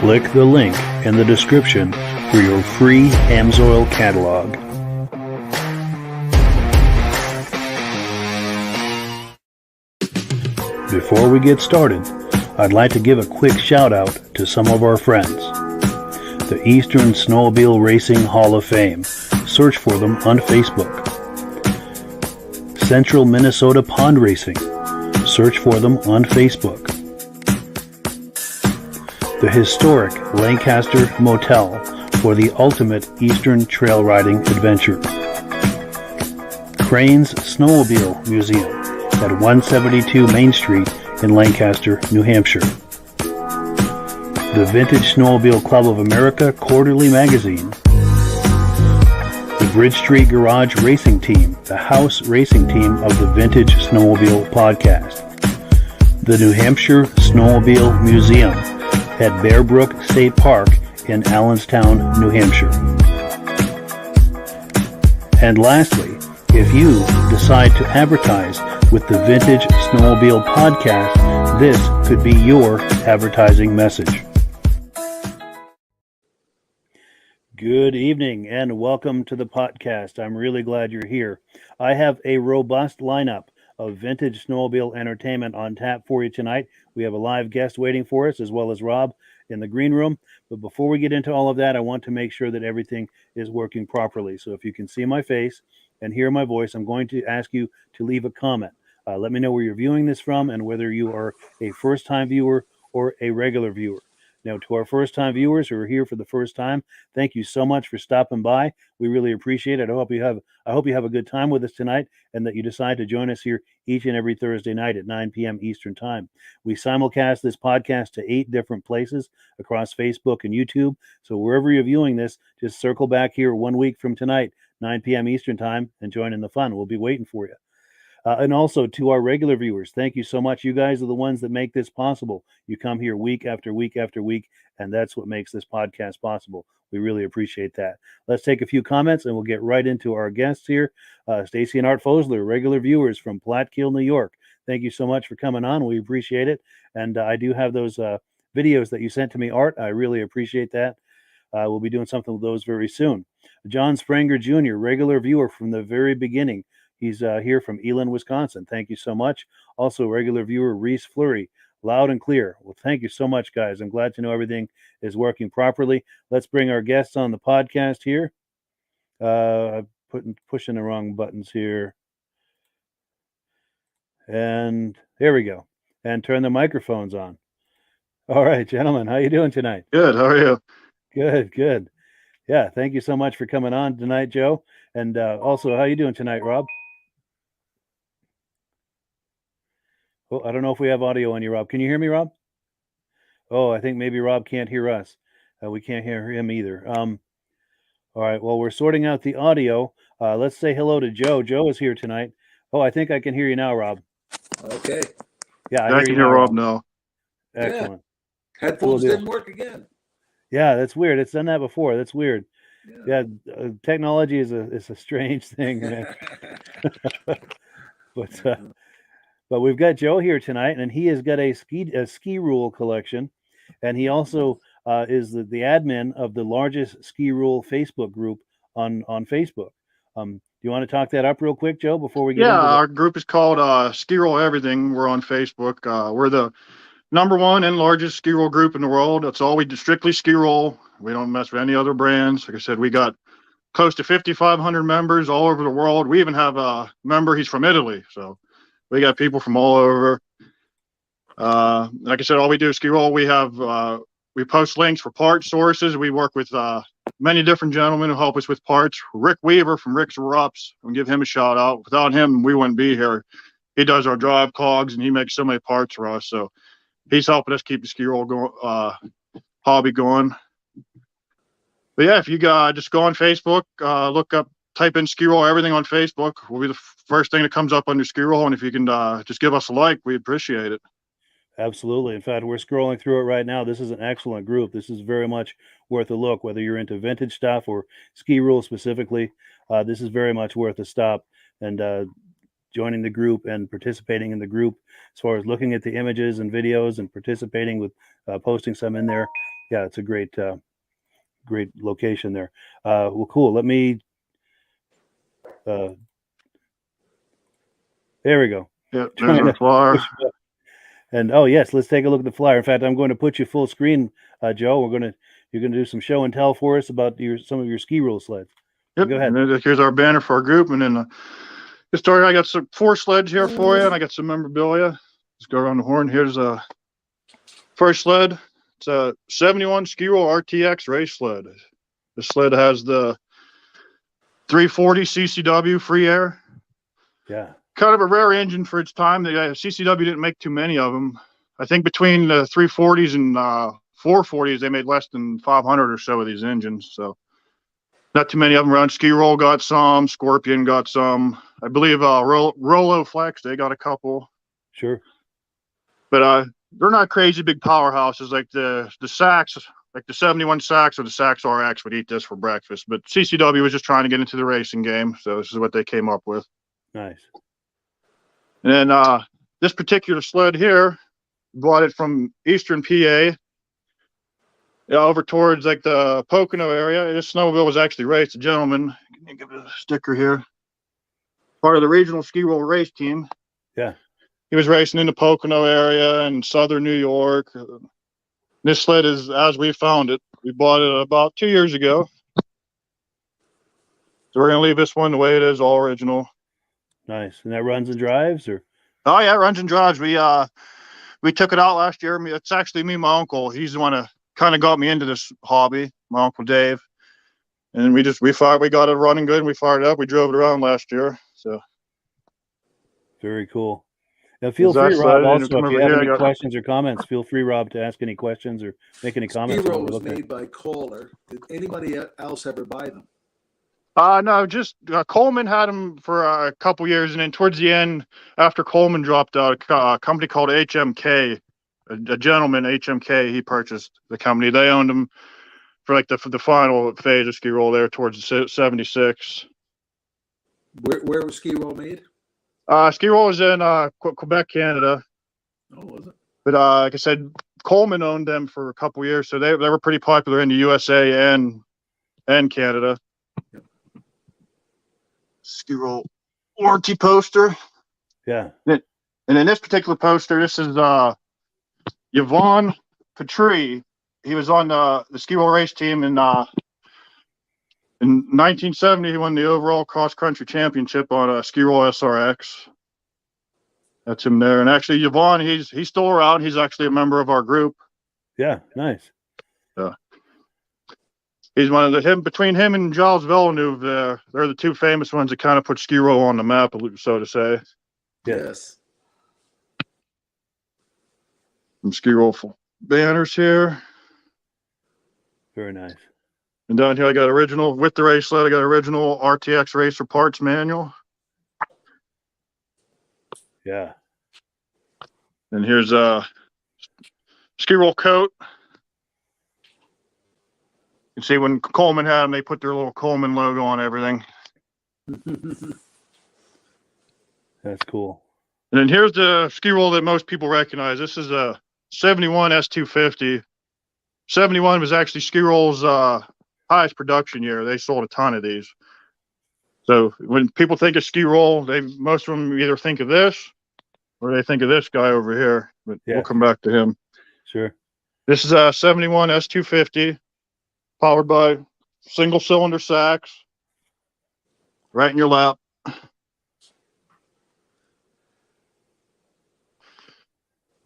Click the link in the description for your free Amsoil catalog. Before we get started, I'd like to give a quick shout out to some of our friends. The Eastern Snowmobile Racing Hall of Fame. Search for them on Facebook. Central Minnesota Pond Racing. Search for them on Facebook. The historic Lancaster Motel for the ultimate Eastern trail riding adventure. Crane's Snowmobile Museum at 172 Main Street in Lancaster, New Hampshire. The Vintage Snowmobile Club of America Quarterly Magazine. The Bridge Street Garage Racing Team, the house racing team of the Vintage Snowmobile Podcast. The New Hampshire Snowmobile Museum at Bear Brook State Park in Allenstown, New Hampshire. And lastly, if you decide to advertise with the Vintage Snowmobile Podcast, this could be your advertising message. Good evening and welcome to the podcast. I'm really glad you're here. I have a robust lineup of vintage snowmobile entertainment on tap for you tonight. We have a live guest waiting for us, as well as Rob in the green room. But before we get into all of that, I want to make sure that everything is working properly. So if you can see my face and hear my voice, I'm going to ask you to leave a comment. Let me know where you're viewing this from and whether you are a first-time viewer or a regular viewer. Now, to our first-time viewers who are here for the first time, thank you so much for stopping by. We really appreciate it. I hope you have a good time with us tonight, and that you decide to join us here each and every Thursday night at 9 p.m. Eastern Time. We simulcast this podcast to 8 different places across Facebook and YouTube. So wherever you're viewing this, just circle back here 1 week from tonight, 9 p.m. Eastern Time, and join in the fun. We'll be waiting for you. And also to our regular viewers, thank you so much. You guys are the ones that make this possible. You come here week after week after week, and that's what makes this podcast possible. We really appreciate that. Let's take a few comments, and we'll get right into our guests here. Stacy and Art Fosler, regular viewers from Platkill, New York. Thank you so much for coming on. We appreciate it. And I do have those videos that you sent to me, Art. I really appreciate that. We'll be doing something with those very soon. John Spranger Jr., regular viewer from the very beginning. He's here from Eland, Wisconsin. Thank you so much. Also, regular viewer Reese Fleury, loud and clear. Well, thank you so much, guys. I'm glad to know everything is working properly. Let's bring our guests on the podcast here. I'm pushing the wrong buttons here. And there we go. And turn the microphones on. All right, gentlemen, how you doing tonight? Good. How are you? Good. Yeah, thank you so much for coming on tonight, Joe. And also, how you doing tonight, Rob? Oh, I don't know if we have audio on you, Rob. Can you hear me, Rob? Oh, I think maybe Rob can't hear us. We can't hear him either. All right. Well, we're sorting out the audio. Let's say hello to Joe. Joe is here tonight. Oh, I think I can hear you now, Rob. Okay. Yeah, I I hear can you hear now, Rob Rob. now. Excellent. Headphones didn't work again. Yeah, that's weird. It's done that before. That's weird. Yeah. Technology is a strange thing, man. But we've got Joe here tonight, and he has got a Skiroule collection, and he also is the admin of the largest Skiroule Facebook group on Facebook. Do you want to talk that up real quick, Joe, before we get into our group is called Skiroule Everything. We're on Facebook. We're the #1 and largest Skiroule group in the world. That's all we do, strictly Skiroule. We don't mess with any other brands. Like I said, we got close to 5,500 members all over the world. We even have a member, he's from Italy. So we got people from all over. Like I said, all we do is Skiroule. We post links for part sources. We work with many different gentlemen who help us with parts. Rick Weaver from ESRHOF, we'll give him a shout out. Without him, we wouldn't be here. He does our drive cogs and he makes so many parts for us. So he's helping us keep the Skiroule hobby going. But yeah, if you just go on Facebook, type in Skiroule Everything on Facebook, will be the first thing that comes up under Skiroule. And if you can just give us a like, we appreciate it. Absolutely. In fact, we're scrolling through it right now. This is an excellent group. This is very much worth a look, whether you're into vintage stuff or Skiroule specifically. This is very much worth a stop and joining the group and participating in the group as far as looking at the images and videos and participating with posting some in there. Yeah, it's a great location there. Well, cool. Let me. There we go. Yep, there's our flyer. And oh yes, let's take a look at the flyer. In fact, I'm going to put you full screen, Joe. You're gonna do some show and tell for us about some of your Skiroule sleds. Yep. Go ahead. And here's our banner for our group, and then the story. I got some 4 sleds here for you, and I got some memorabilia. Let's go around the horn. Here's a first sled. It's a 71 Skiroule RTX race sled. The sled has the 340 CCW free air. Yeah. Kind of a rare engine for its time. The CCW didn't make too many of them. I think between the 340s and 440s, they made less than 500 or so of these engines. So not too many of them around. Skiroule got some. Scorpion got some. I believe Rolo Flex, they got a couple. Sure. But they're not crazy big powerhouses like the Sax, like the 71 Sax or the Sax RX would eat this for breakfast. But CCW was just trying to get into the racing game. So this is what they came up with. Nice. And then this particular sled here, bought it from Eastern PA, over towards like the Pocono area. This snowmobile was actually raced. A gentleman, can you give it a sticker here? Part of the regional Skiroule race team. Yeah. He was racing in the Pocono area and southern New York. This sled is as we found it. We bought it about 2 years ago. So we're gonna leave this one the way it is, all original. Nice. And that runs and drives, or? Oh yeah, it runs and drives. We took it out last year. It's actually me and my uncle. He's the one that kind of got me into this hobby, my Uncle Dave. And we got it running good and we fired it up. We drove it around last year. So very cool. Now feel free, Rob, also, if you have any questions or comments, feel free, Rob, to ask any questions or make any comments. Skiroule was made by Kohler. Did anybody else ever buy them? No, just Coleman had them for a couple years, and then towards the end, after Coleman dropped out, a company called HMK, a gentleman, HMK, he purchased the company. They owned them for like the final phase of Skiroule there towards the 76. Where was Skiroule made? Skiroule was in Quebec, Canada. Oh, was it? But like I said, Coleman owned them for a couple years, so they were pretty popular in the USA and Canada. Yep. Skiroule warranty poster. Yeah. And in this particular poster, this is Yvonne Petrie. He was on the Skiroule race team in 1970. He won the overall cross-country championship on a Skiroule SRX. That's him there. And actually, Yvonne, he's still around. He's actually a member of our group. Yeah, nice. He's one of between him and Giles Villeneuve, they're the two famous ones that kind of put Skiroule on the map, so to say. Yes. Some Skiroule banners here. Very nice. And down here I got original, with the race sled, I got original RTX Racer parts manual. Yeah. And here's a Skiroule coat. You can see when Coleman had them, they put their little Coleman logo on everything. That's cool. And then here's the Skiroule that most people recognize. This is a 71 S250. 71 was actually Skiroule's highest production year. They sold a ton of these. So when people think of Skiroule, most of them either think of this or they think of this guy over here. But Yeah. we'll come back to him. Sure. This is a 71 S250 powered by single cylinder sacks. Right in your lap.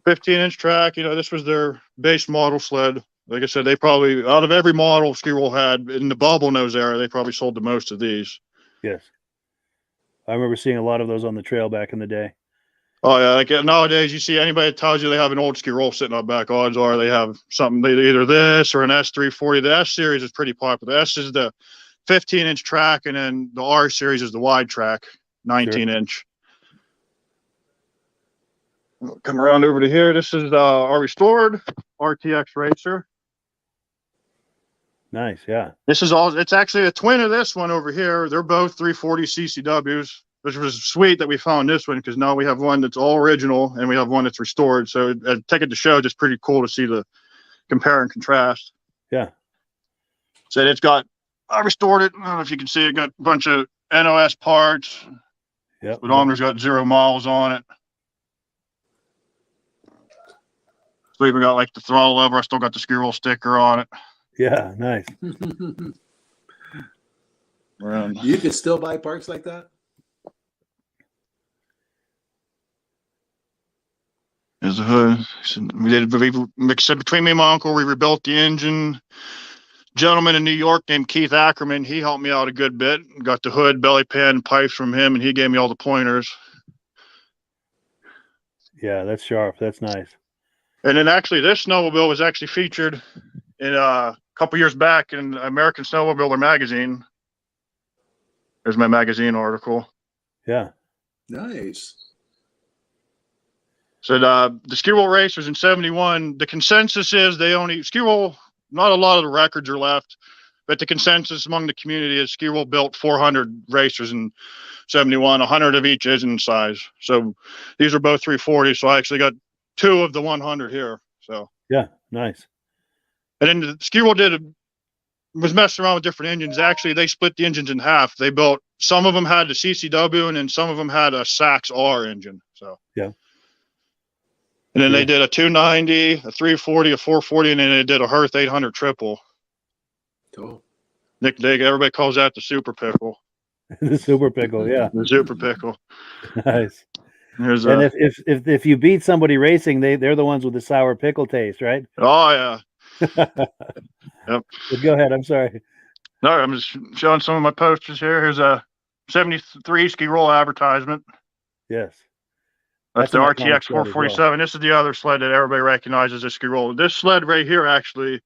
15-inch track. You know, this was their base model sled. Like I said, they probably, out of every model Skiroule had in the bubble nose era, they probably sold the most of these. Yes. I remember seeing a lot of those on the trail back in the day. Oh yeah, like nowadays you see anybody that tells you they have an old Skiroule sitting up back, odds are they have something, either this or an S340. The S series is pretty popular. The S is the 15-inch track, and then the R series is the wide track, 19-inch. We'll come around over to here. This is our restored RTX Racer. Nice, yeah. It's actually a twin of this one over here. They're both 340 CCWs, which was sweet that we found this one, because now we have one that's all original and we have one that's restored. So take it to show, just pretty cool to see the compare and contrast. Yeah. So it's got, I restored it. I don't know if you can see it, got a bunch of NOS parts. Yeah. Speedometer's got 0 miles on it. So even got like the throttle lever. I still got the Skiroule sticker on it. Yeah, nice. You could still buy parts like that? There's a hood. Between me and my uncle, we rebuilt the engine. Gentleman in New York named Keith Ackerman, he helped me out a good bit. Got the hood, belly pan, pipes from him, and he gave me all the pointers. Yeah, that's sharp. That's nice. And then actually this snowmobile was actually featured in a couple years back in American Snowmobiler magazine. There's my magazine article. Yeah. Nice. So the Skiroule race was in 71. The consensus is Skiroule, not a lot of the records are left, but the consensus among the community is Skiroule built 400 racers in 71, 100 of each engine size. So these are both 340. So I actually got 2 of the 100 here. So yeah, nice. And then the Skiroule was messing around with different engines. Actually, they split the engines in half. They built, some of them had the CCW, and then some of them had a Sachs R engine. So yeah. And then they did a 290, a 340, a 440, and then they did a Hearth 800 triple. Cool. Everybody calls that the Super Pickle. The Super Pickle, yeah. The Super Pickle. Nice. And if you beat somebody racing, they're the ones with the sour pickle taste, right? Oh yeah. Yep. But go ahead. I'm sorry. No, I'm just showing some of my posters here. Here's a 73 Skiroule advertisement. Yes. That's the RTX 447. Well. This is the other sled that everybody recognizes as Skiroule. This sled right here, actually,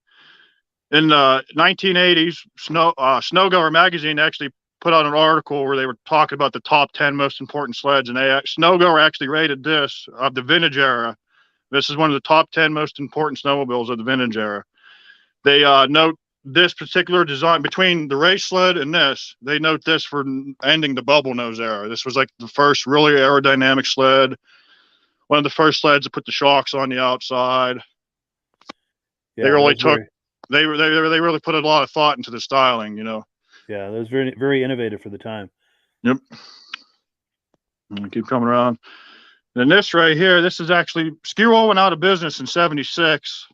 in the 1980s, Snowgoer magazine actually put out an article where they were talking about the top 10 most important sleds, and Snowgoer actually rated this of the vintage era. This is one of the top 10 most important snowmobiles of the vintage era. They note this particular design between the race sled and this. They note this for ending the bubble nose era. This was like the first really aerodynamic sled. One of the first sleds to put the shocks on the outside. Yeah, they really they really put a lot of thought into the styling, you know. Yeah, that was very, very innovative for the time. Yep. I'm gonna keep coming around. And this right here, this is actually, Skiroule went out of business in 76,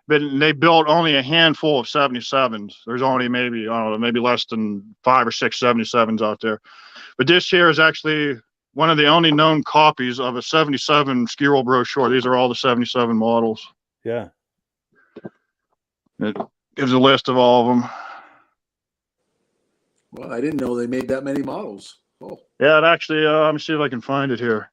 but they built only a handful of 77s. There's only maybe, I don't know, maybe less than 5 or 6 77s out there. But this here is actually one of the only known copies of a 77 Skiroule brochure. These are all the 77 models. Yeah. It gives a list of all of them. Well, I didn't know they made that many models. Oh. Yeah, it actually, let me see if I can find it here.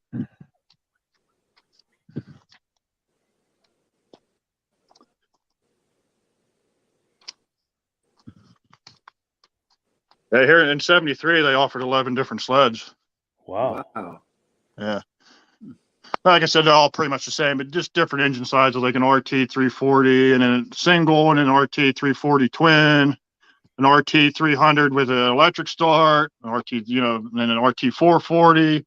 Here in 73, they offered 11 different sleds. Wow. Yeah. Like I said, they're all pretty much the same, but just different engine sizes, like an RT 340 and then a single and an RT 340 twin, an RT 300 with an electric start, an RT, and then an RT 440.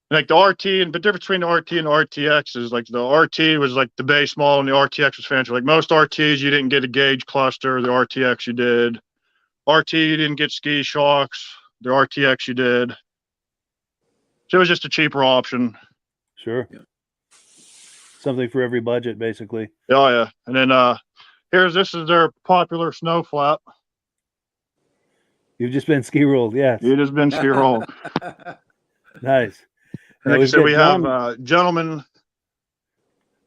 Like the RT, and the difference between the RT and the RTX is like the RT was like the base model and the RTX was fancy. Like most RTs, you didn't get a gauge cluster. The RTX you did. RT, you didn't get ski shocks. The RTX you did. So it was just a cheaper option. Sure. Yeah. Something for every budget, basically. Oh yeah. And then this is their popular snow flap. You've just been Skiroule, yes. You've just been Skiroule. Nice. Like I said, we have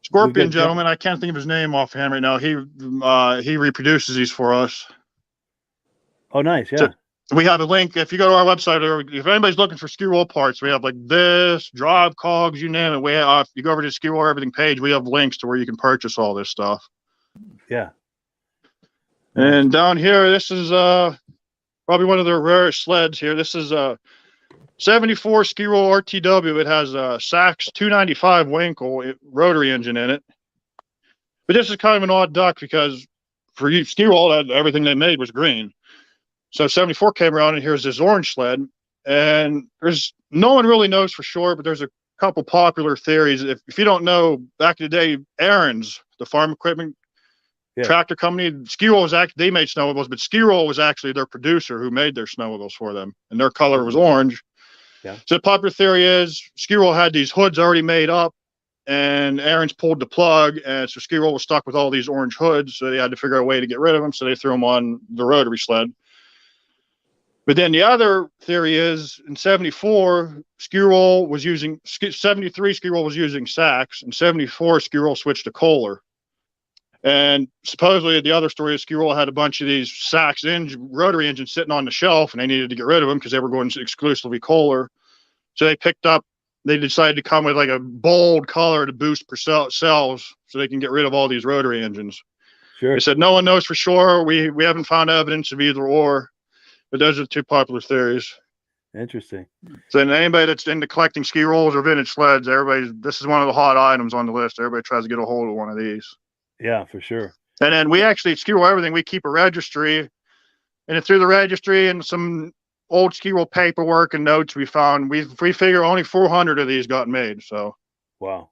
Scorpion Gentleman. I can't think of his name offhand right now. He reproduces these for us. Oh, nice. Yeah. So we have a link. If you go to our website, or if anybody's looking for Skiroule parts, we have like this, drive cogs, you name it. We have, if you go over to the Skiroule Everything page, we have links to where you can purchase all this stuff. Yeah. And down here, this is probably one of their rarest sleds here. This is 74 Skiroule RTW. It has a Sachs 295 Wankel rotary engine in it. But this is kind of an odd duck because for Skiroule, everything they made was green. So 74 came around, and here's this orange sled. And no one really knows for sure, but there's a couple popular theories. If you don't know, back in the day, Aaron's, the farm equipment tractor company, Skiroule was they made snowmobiles, but Skiroule was actually their producer who made their snowmobiles for them, and their color was orange. Yeah. So the popular theory is Skiroule had these hoods already made up, and Aaron's pulled the plug, and so Skiroule was stuck with all these orange hoods, so they had to figure out a way to get rid of them, so they threw them on the rotary sled. But then the other theory is in 74, Skiroule was using 73. Skiroule was using Sachs, and 74 Skiroule switched to Kohler. And supposedly the other story is Skiroule had a bunch of these Sachs rotary engines sitting on the shelf, and they needed to get rid of them because they were going exclusively Kohler. So they decided to come with like a bold color to boost sales, so they can get rid of all these rotary engines. Sure. They said no one knows for sure. We haven't found evidence of either or. But those are the two popular theories. Interesting. So anybody that's into collecting Skiroules or vintage sleds, this is one of the hot items on the list. Everybody tries to get a hold of one of these. Yeah, for sure. And then we actually, at Skiroule Everything, we keep a registry. And through the registry and some old Skiroule paperwork and notes we found, we figure only 400 of these got made. So. Wow.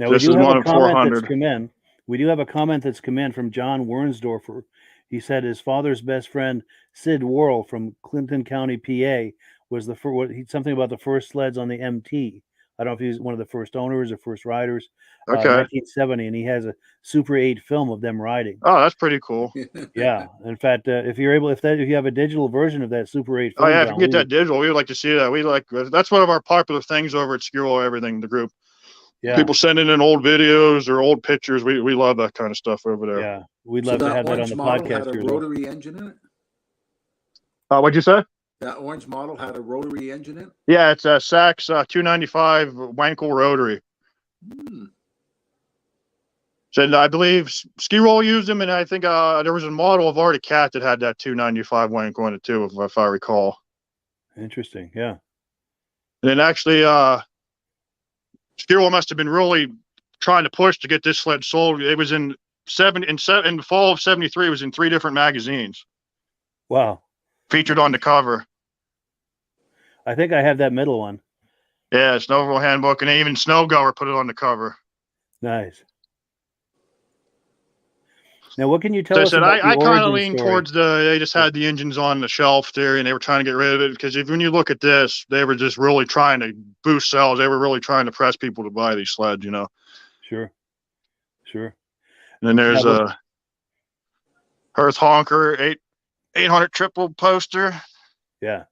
Now, we do have a comment that's come in. We do have a comment that's come in from John Wernsdorfer. He said his father's best friend, Sid Worrell from Clinton County, PA, was something about the first sleds on the MT. I don't know if he's one of the first owners or first riders. Okay. 1970, and he has a Super 8 film of them riding. Oh, that's pretty cool. Yeah. In fact, if you have a digital version of that Super 8 film. Oh, yeah, if you can get that digital, we would like to see that. That's one of our popular things over at Skiroule Everything, the group. Yeah. People sending in old videos or old pictures. We love that kind of stuff over there. Yeah. We'd love to have that on the podcast. Had a rotary engine in it? What'd you say? That orange model had a rotary engine in it? Yeah, it's a Sachs 295 Wankel rotary. So I believe Skiroule used them, and I think there was a model of Arctic Cat that had that 295 Wankel in it too, if I recall. Interesting, yeah. And then actually, Skiroule must have been really trying to push to get this sled sold. It was in the fall of 73. It was in 3 different magazines. Wow. Featured on the cover. I think I have that middle one. Yeah, Snowmobile Handbook, and even Snowgoer put it on the cover. Nice. Now, what can you tell us about the origin story? I kind of lean towards they just had the engines on the shelf there, and they were trying to get rid of it, because when you look at this, they were just really trying to boost sales. They were really trying to press people to buy these sleds, Sure. And then there's a Hearth Honker 800 triple poster. Yeah.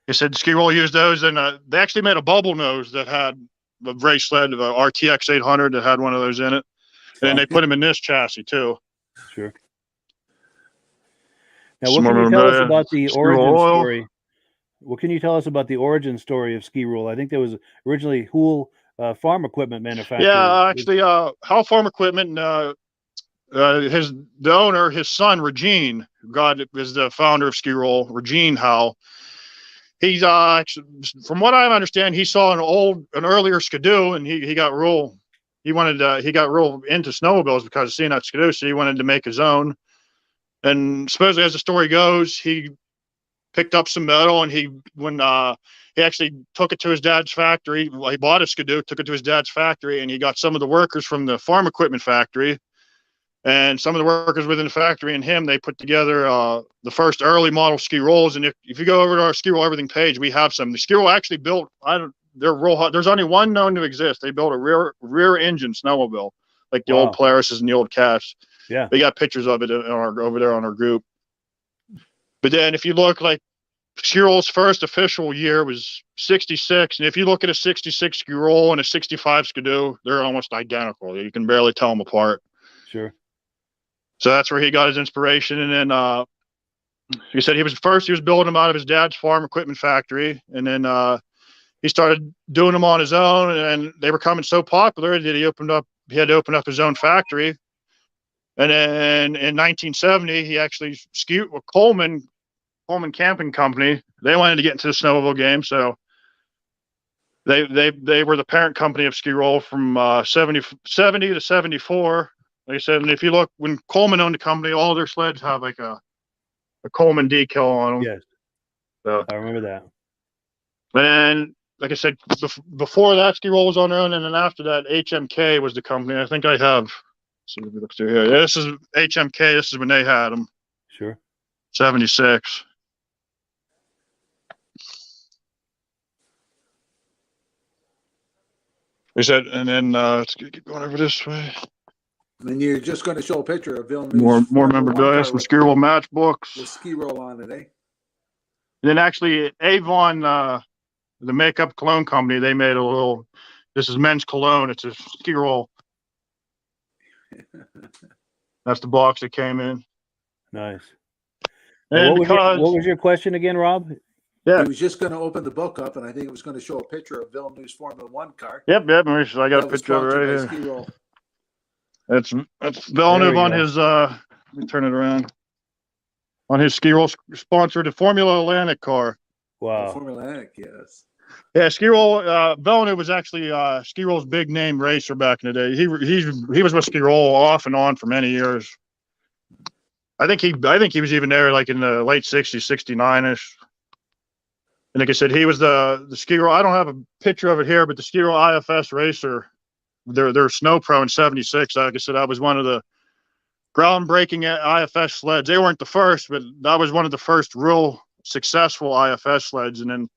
They said Skiroule used those, and they actually made a bubble nose that had a race sled, the RTX 800 that had one of those in it. And they put them in this chassis too. Sure. Now, what can you tell us about the origin story? What can you tell us about the origin story of Skiroule? I think there was originally Hull farm equipment manufacturer. Yeah, actually, Hull Farm Equipment the owner, his son, Regine, God is the founder of Skiroule, Regine Howe. He's from what I understand, he saw an earlier Skidoo, and he got real into snowmobiles because of seeing that Skidoo, so he wanted to make his own. And supposedly, as the story goes, he picked up some metal, and he actually took it to his dad's factory. Well, he bought a Skidoo, took it to his dad's factory, and he got some of the workers from the farm equipment factory. And some of the workers within the factory and him, they put together the first early model Skiroules. And if you go over to our Skiroule Everything page, we have some. The Skiroule actually built, they're real hot. There's only one known to exist. They built a rear engine snowmobile, like the old Polaris's and the old Caps. Yeah. We got pictures of it over there on our group. But then if you look, like, Skiroule's first official year was 66. And if you look at a 66 Skiroule and a 65 Skidoo, they're almost identical. You can barely tell them apart. Sure. So that's where he got his inspiration. And then he said he was building them out of his dad's farm equipment factory. And then he started doing them on his own, and they were becoming so popular that he had to open up his own factory. And then in 1970, he actually Coleman Camping Company, they wanted to get into the snowmobile game. So they were the parent company of Skiroule from 70 to 74. Like I said, and if you look, when Coleman owned the company, all their sleds have like a Coleman decal on them. Yes. So I remember that. And like I said, before that, Skiroule was on their own, and then after that, HMK was the company. I think I have. See if we look through here. Yeah, this is HMK. This is when they had them. Sure. 76. We said, and then let's keep going over this way. And you're just going to show a picture of Villeneuve's More memorabilia, some Skiroule matchbooks. with Skiroule on it, eh? And then actually, Avon, the makeup cologne company, they made this is men's cologne. It's a Skiroule. That's the box that came in. Nice. And what was your question again, Rob? Yeah, He was just going to open the book up, and I think it was going to show a picture of Villeneuve's Formula One car. Yep. I got a picture of it right here. Skiroule. That's Villeneuve on his. Let me turn it around. On his Skiroule sponsored the Formula Atlantic car. Wow. Formula Atlantic, yes. Yeah, Skiroule. Villeneuve was actually Skiroule's big name racer back in the day. He was with Skiroule off and on for many years. I think he was even there like in the late 60s, 69-ish. And like I said, he was the Skiroule. I don't have a picture of it here, but the Skiroule IFS racer, their Snow Pro in 76. Like I said, that was one of the groundbreaking IFS sleds. They weren't the first, but that was one of the first real successful IFS sleds. And then,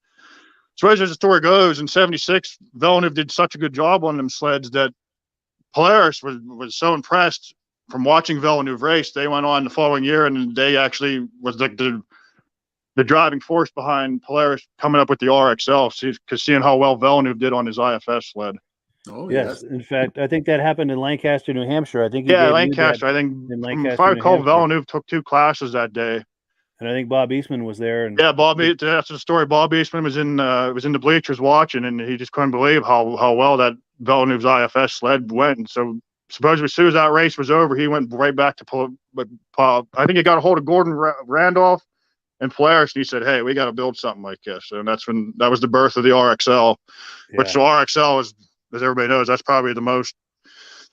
so as the story goes, in 76, Villeneuve did such a good job on them sleds that Polaris was so impressed from watching Villeneuve race. They went on the following year, and they actually was like the driving force behind Polaris coming up with the RXL, because seeing how well Villeneuve did on his IFS sled. Oh, yes. In fact, I think that happened in Lancaster, New Hampshire. I think Lancaster. I think if I recall, Villeneuve took 2 classes that day. And I think Bob Eastman was there. And yeah, that's the story. Bob Eastman was in the bleachers watching, and he just couldn't believe how well that Villeneuve's IFS sled went. And so supposedly as soon as that race was over, he went right back to I think he got a hold of Gordon Randolph and Polaris, and he said, "Hey, we got to build something like this." And that was the birth of the RXL, which the RXL is, as everybody knows, that's probably the most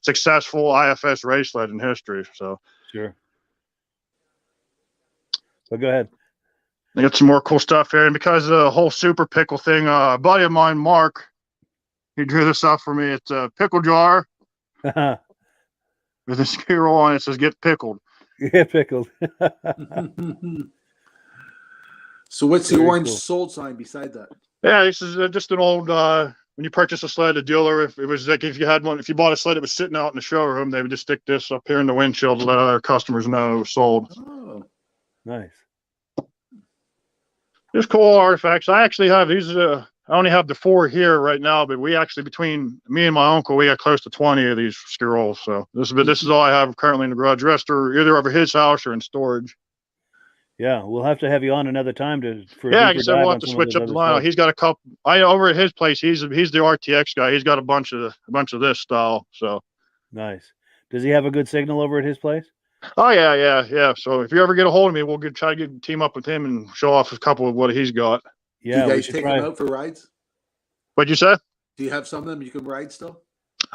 successful IFS race sled in history. So sure. So go ahead. I got some more cool stuff here, and because of the whole super pickle thing, a buddy of mine, Mark, he drew this up for me. It's a pickle jar with a Skiroule on it. It says "Get pickled." Get pickled. So what's the Very orange cool. sold sign beside that? Yeah, this is just an old. When you purchase a sled, a dealer, if it was like if you bought a sled that was sitting out in the showroom, they would just stick this up here in the windshield to let other customers know it was sold. Oh, Nice. Just cool artifacts. I actually have these. I only have the 4 here right now, but we actually, between me and my uncle, we got close to 20 of these Skiroules. So this is all I have currently in the garage. Rest are either over his house or in storage. Yeah, we'll have to have you on another time for. Yeah, like I said, we'll have to switch up the line. He's got a couple. Over at his place, he's the RTX guy. He's got a bunch of this style. So nice. Does he have a good signal over at his place? Oh yeah. So if you ever get a hold of me, we'll try to team up with him and show off a couple of what he's got. Yeah, do you we guys should take try. them out for rides? What'd you say? Do you have some of them you can ride still?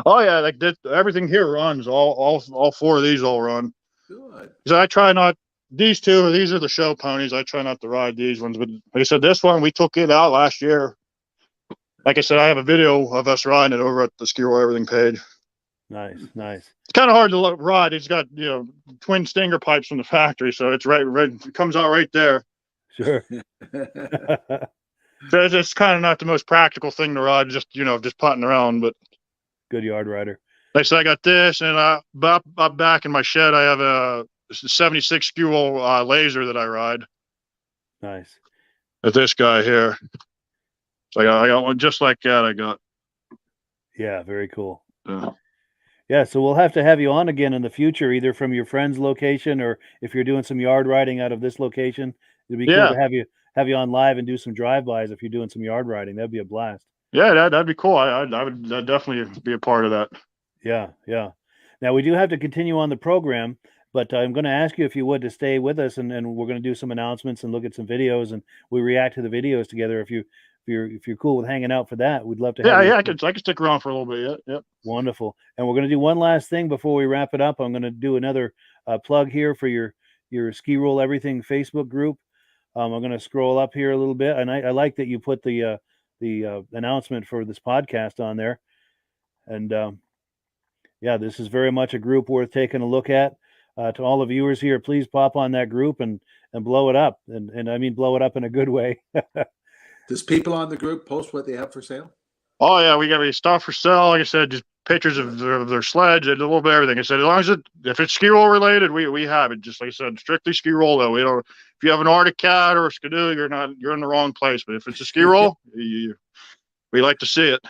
Oh yeah, like that. Everything here runs. All four of these all run. Good. So I try not. These two, these are the show ponies. I try not to ride these ones, but like I said, this one we took it out last year. Like I said, I have a video of us riding it over at the Skiroule Everything page. Nice. It's kind of hard to ride. It's got twin stinger pipes from the factory, so it's right. It comes out right there. Sure. So it's kind of not the most practical thing to ride, just putting around. But good yard rider. like I said, I got this, and up back in my shed, I have a 76 Skiroule laser that I ride. Nice. With this guy here. So I got one just like that. I got. Yeah, very cool. Yeah, so we'll have to have you on again in the future, either from your friend's location or if you're doing some yard riding out of this location. It'd be cool to have you on live and do some drive-bys if you're doing some yard riding. That'd be a blast. Yeah, that'd be cool. I would definitely be a part of that. Yeah. Now we do have to continue on the program, but I'm going to ask you if you would to stay with us, and we're going to do some announcements and look at some videos, and we react to the videos together. If you're cool with hanging out for that, we'd love to have you. I can stick around for a little bit. Yep. Wonderful. And we're going to do one last thing before we wrap it up. I'm going to do another plug here for your Skiroule Everything Facebook group. I'm going to scroll up here a little bit, and I like that you put the announcement for this podcast on there. And yeah, this is very much a group worth taking a look at. To all the viewers here, please pop on that group and blow it up, and I mean blow it up in a good way. Does people on the group post what they have for sale? Oh yeah, we got stuff for sale. Like I said, just pictures of their sleds and a little bit of everything. I said, as long as if it's Skiroule related, we have it. Just like I said, strictly Skiroule though. We don't. If you have an Arctic Cat or a Skidoo, you're in the wrong place. But if it's a Skiroule, we like to see it.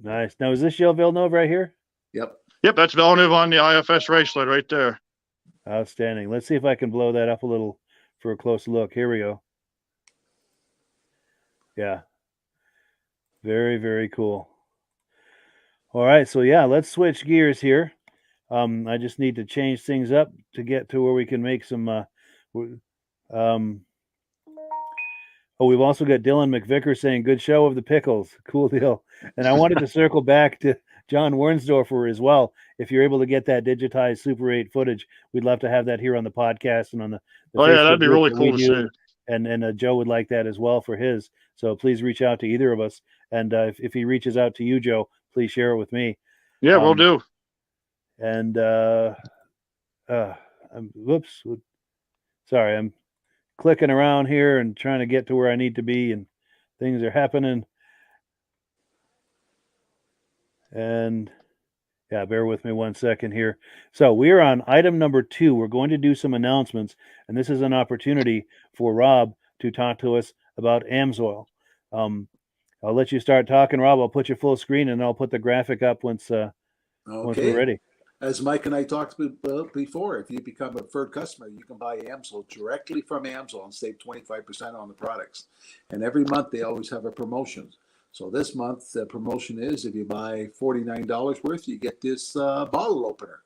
Nice. Now is this Gilles Villeneuve right here? Yep. That's Villeneuve on the IFS race sled right there. Outstanding. Let's see if I can blow that up a little for a close look. Here we go. Yeah. Very, very cool. All right. So yeah, let's switch gears here. I just need to change things up to get to where we can make some, we've also got Dylan McVicker saying, good show of the pickles. Cool deal. And I wanted to circle back to John Wernsdorfer as well. If you're able to get that digitized Super 8 footage, we'd love to have that here on the podcast and on the Facebook that'd be really cool to see. And Joe would like that as well for his. So please reach out to either of us. And if he reaches out to you, Joe, please share it with me. Yeah, we'll do. And whoops. Sorry, I'm clicking around here and trying to get to where I need to be, and things are happening. And yeah, bear with me 1 second here. So we're on item number 2. We're going to do some announcements, and this is an opportunity for Rob to talk to us about AMSOIL. I'll let you start talking, Rob. I'll put you full screen, and I'll put the graphic up once we're ready. As Mike and I talked about before, if you become a preferred customer, you can buy AMSOIL directly from AMSOIL and save 25% on the products. And every month they always have a promotion. So this month the promotion is if you buy $49 worth, you get this bottle opener.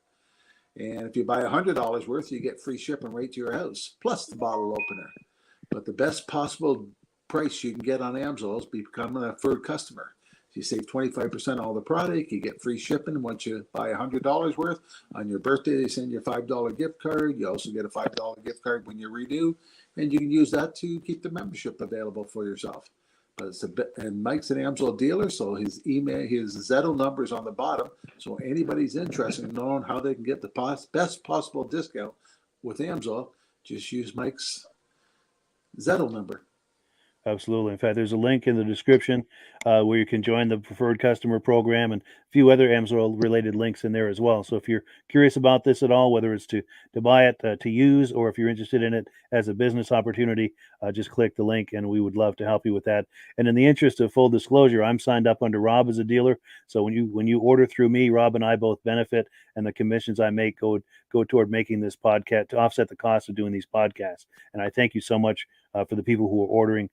And if you buy $100 worth, you get free shipping right to your house, plus the bottle opener. But the best possible price you can get on AMSOIL is becoming a preferred customer. If you save 25% on all the product, you get free shipping once you buy $100 worth. On your birthday, they send you a $5 gift card. You also get a $5 gift card when you renew, and you can use that to keep the membership available for yourself. But it's and Mike's an AMSOIL dealer, so his Zettel number is on the bottom. So anybody's interested in knowing how they can get the best possible discount with AMSOIL, just use Mike's Zettel number. Absolutely. In fact, there's a link in the description where you can join the preferred customer program, and a few other AMSOIL related links in there as well. So if you're curious about this at all, whether it's to buy it to use, or if you're interested in it as a business opportunity, just click the link and we would love to help you with that. And in the interest of full disclosure, I'm signed up under Rob as a dealer. So when you order through me, Rob and I both benefit, and the commissions I make go toward making this podcast to offset the cost of doing these podcasts. And I thank you so much for the people who are ordering,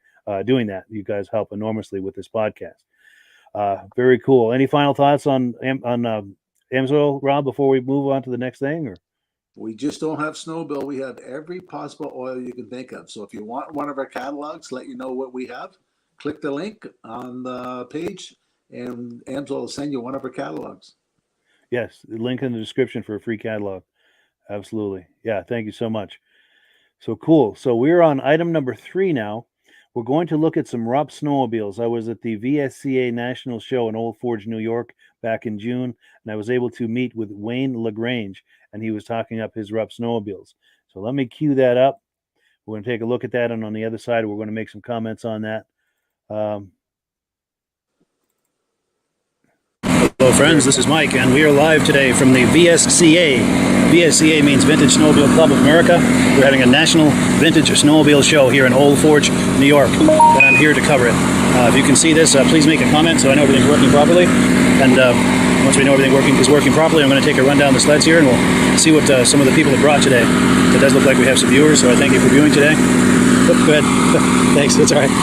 doing that. You guys help enormously with this podcast. Very cool. Any final thoughts on AMSOIL, Rob, before we move on to the next thing? Or We just don't have Snowmobile. We have every possible oil you can think of. So if you want one of our catalogs, let you know what we have, click the link on the page, and AMSOIL will send you one of our catalogs. yes, the link in the description for a free catalog. Absolutely. Yeah, thank you so much. So cool. So we're on item number 3 now. We're going to look at some REAPLAY snowmobiles. I was at the VSCA National Show in Old Forge, New York back in June, and I was able to meet with Wayne LaGrange, and he was talking up his REAPLAY snowmobiles. So let me cue that up. We're going to take a look at that, and on the other side, we're going to make some comments on that. Hello, friends. This is Mike, and we are live today from the VSCA. VSCA means Vintage Snowmobile Club of America. We're having a national vintage snowmobile show here in Old Forge, New York, and I'm here to cover it. If you can see this, please make a comment so I know everything's working properly. And once we know everything is working properly, I'm going to take a run down the sleds here, and we'll see what some of the people have brought today. It does look like we have some viewers, so I thank you for viewing today. Oh, go ahead. Thanks. That's all right.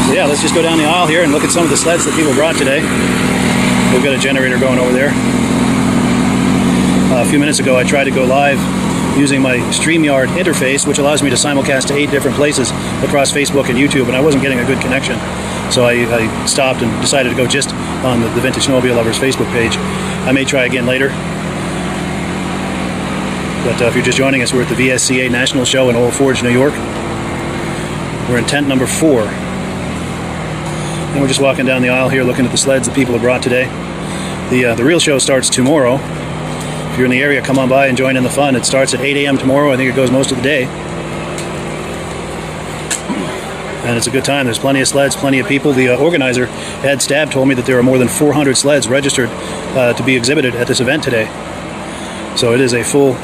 So yeah, let's just go down the aisle here and look at some of the sleds that people brought today. We've got a generator going over there. A few minutes ago, I tried to go live using my StreamYard interface, which allows me to simulcast to 8 different places across Facebook and YouTube, and I wasn't getting a good connection. So I stopped and decided to go just on the Vintage Snowmobile Lovers Facebook page. I may try again later. But if you're just joining us, we're at the VSCA National Show in Old Forge, New York. We're in tent number 4. And we're just walking down the aisle here looking at the sleds that people have brought today. The real show starts tomorrow. If you're in the area, come on by and join in the fun. It starts at 8 a.m. tomorrow. I think it goes most of the day. And it's a good time. There's plenty of sleds, plenty of people. The organizer, Ed Stab, told me that there are more than 400 sleds registered to be exhibited at this event today. So it is a full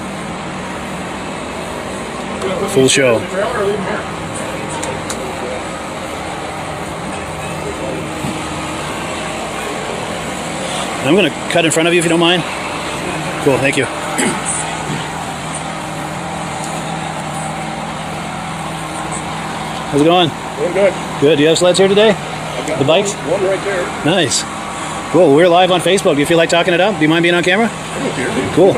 show. I'm going to cut in front of you if you don't mind. Cool, thank you. How's it going? Doing good. Good. Do you have sleds here today? I've got The bikes? One right there. Nice. Cool. We're live on Facebook. Do you feel like talking it up? Do you mind being on camera? I don't care. Cool.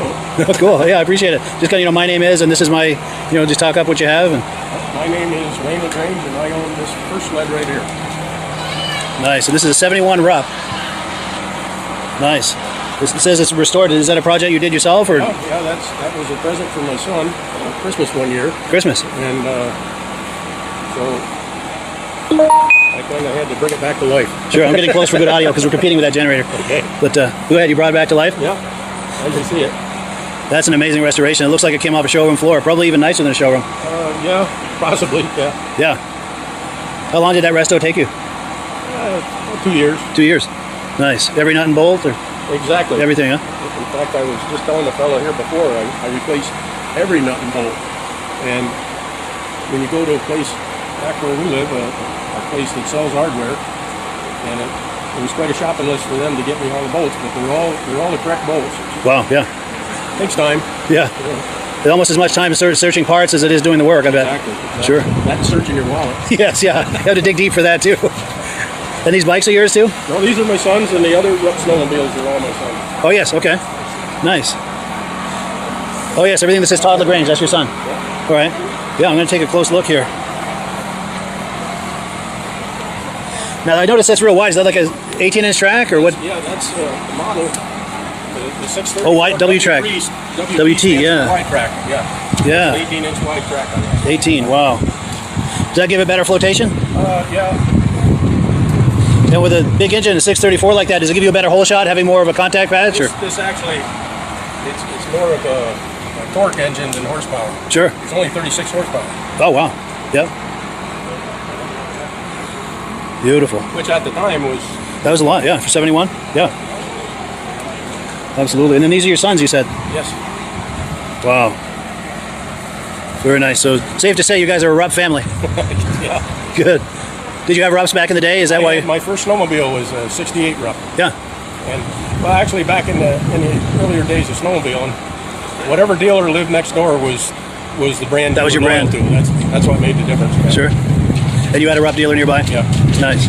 Cool. Yeah, I appreciate it. Just kind of, my name is, and this is my, just talk up what you have. And My name is Wayne LaGrange, and I own this first sled right here. nice. So this is a 71 REAPLAY. Nice. It says it's restored. Is that a project you did yourself, or? Yeah, that was a present from my son at Christmas one year, Christmas. and so I kind of had to bring it back to life. Sure. I'm getting close for good audio because we're competing with that generator. Okay. But go ahead. You brought it back to life. Yeah, I can see it. That's an amazing restoration. It looks like it came off a showroom floor. Probably even nicer than a showroom. Yeah, possibly. Yeah. Yeah. How long did that resto take you? 2 years. 2 years. Nice. Every nut and bolt, or Exactly. everything, huh? In fact, I was just telling the fellow here before, I replaced every nut and bolt. And when you go to a place back where we live, a place that sells hardware, and it was quite a shopping list for them to get me all the bolts, but they're all the correct bolts. Wow. Yeah. Takes time. Yeah. It's almost as much time searching parts as it is doing the work, I bet. Exactly. Sure. That's searching your wallet. Yes. Yeah. You have to dig deep for that too. And these bikes are yours too? No, these are my sons, and the other snowmobiles are all my sons. Oh yes. Okay. Nice. Oh yes. Everything that says Todd LaGrange, that's your son. Yeah. All right. Yeah. I'm going to take a close look here. Now I noticed that's real wide. Is that like a 18-inch track or what? Yeah, that's the model. The 630. Oh, wide W track. WT, yeah. Wide track, yeah. Yeah. 18-inch wide track on that. 18. Wow. Does that give it better flotation? Yeah. And with a big engine, a 634 like that, does it give you a better hole shot, having more of a contact patch? Or? This actually, it's more of a torque engine than horsepower. Sure. It's only 36 horsepower. Oh, wow. Yep. Beautiful. Which at the time was... That was a lot, yeah, for 71. Yeah. Absolutely. And then these are your sons, you said? Yes. Wow. Very nice. So safe to say you guys are a REAPLAY family. Yeah. Good. Did you have REAPLAYs back in the day? Is that why? My first snowmobile was a 68 REAPLAY. Yeah. And, well, actually, back in the earlier days of snowmobiling, whatever dealer lived next door was the brand. That was your brand. To. That's what made the difference. Man. Sure. And you had a REAPLAY dealer nearby? Yeah. Nice.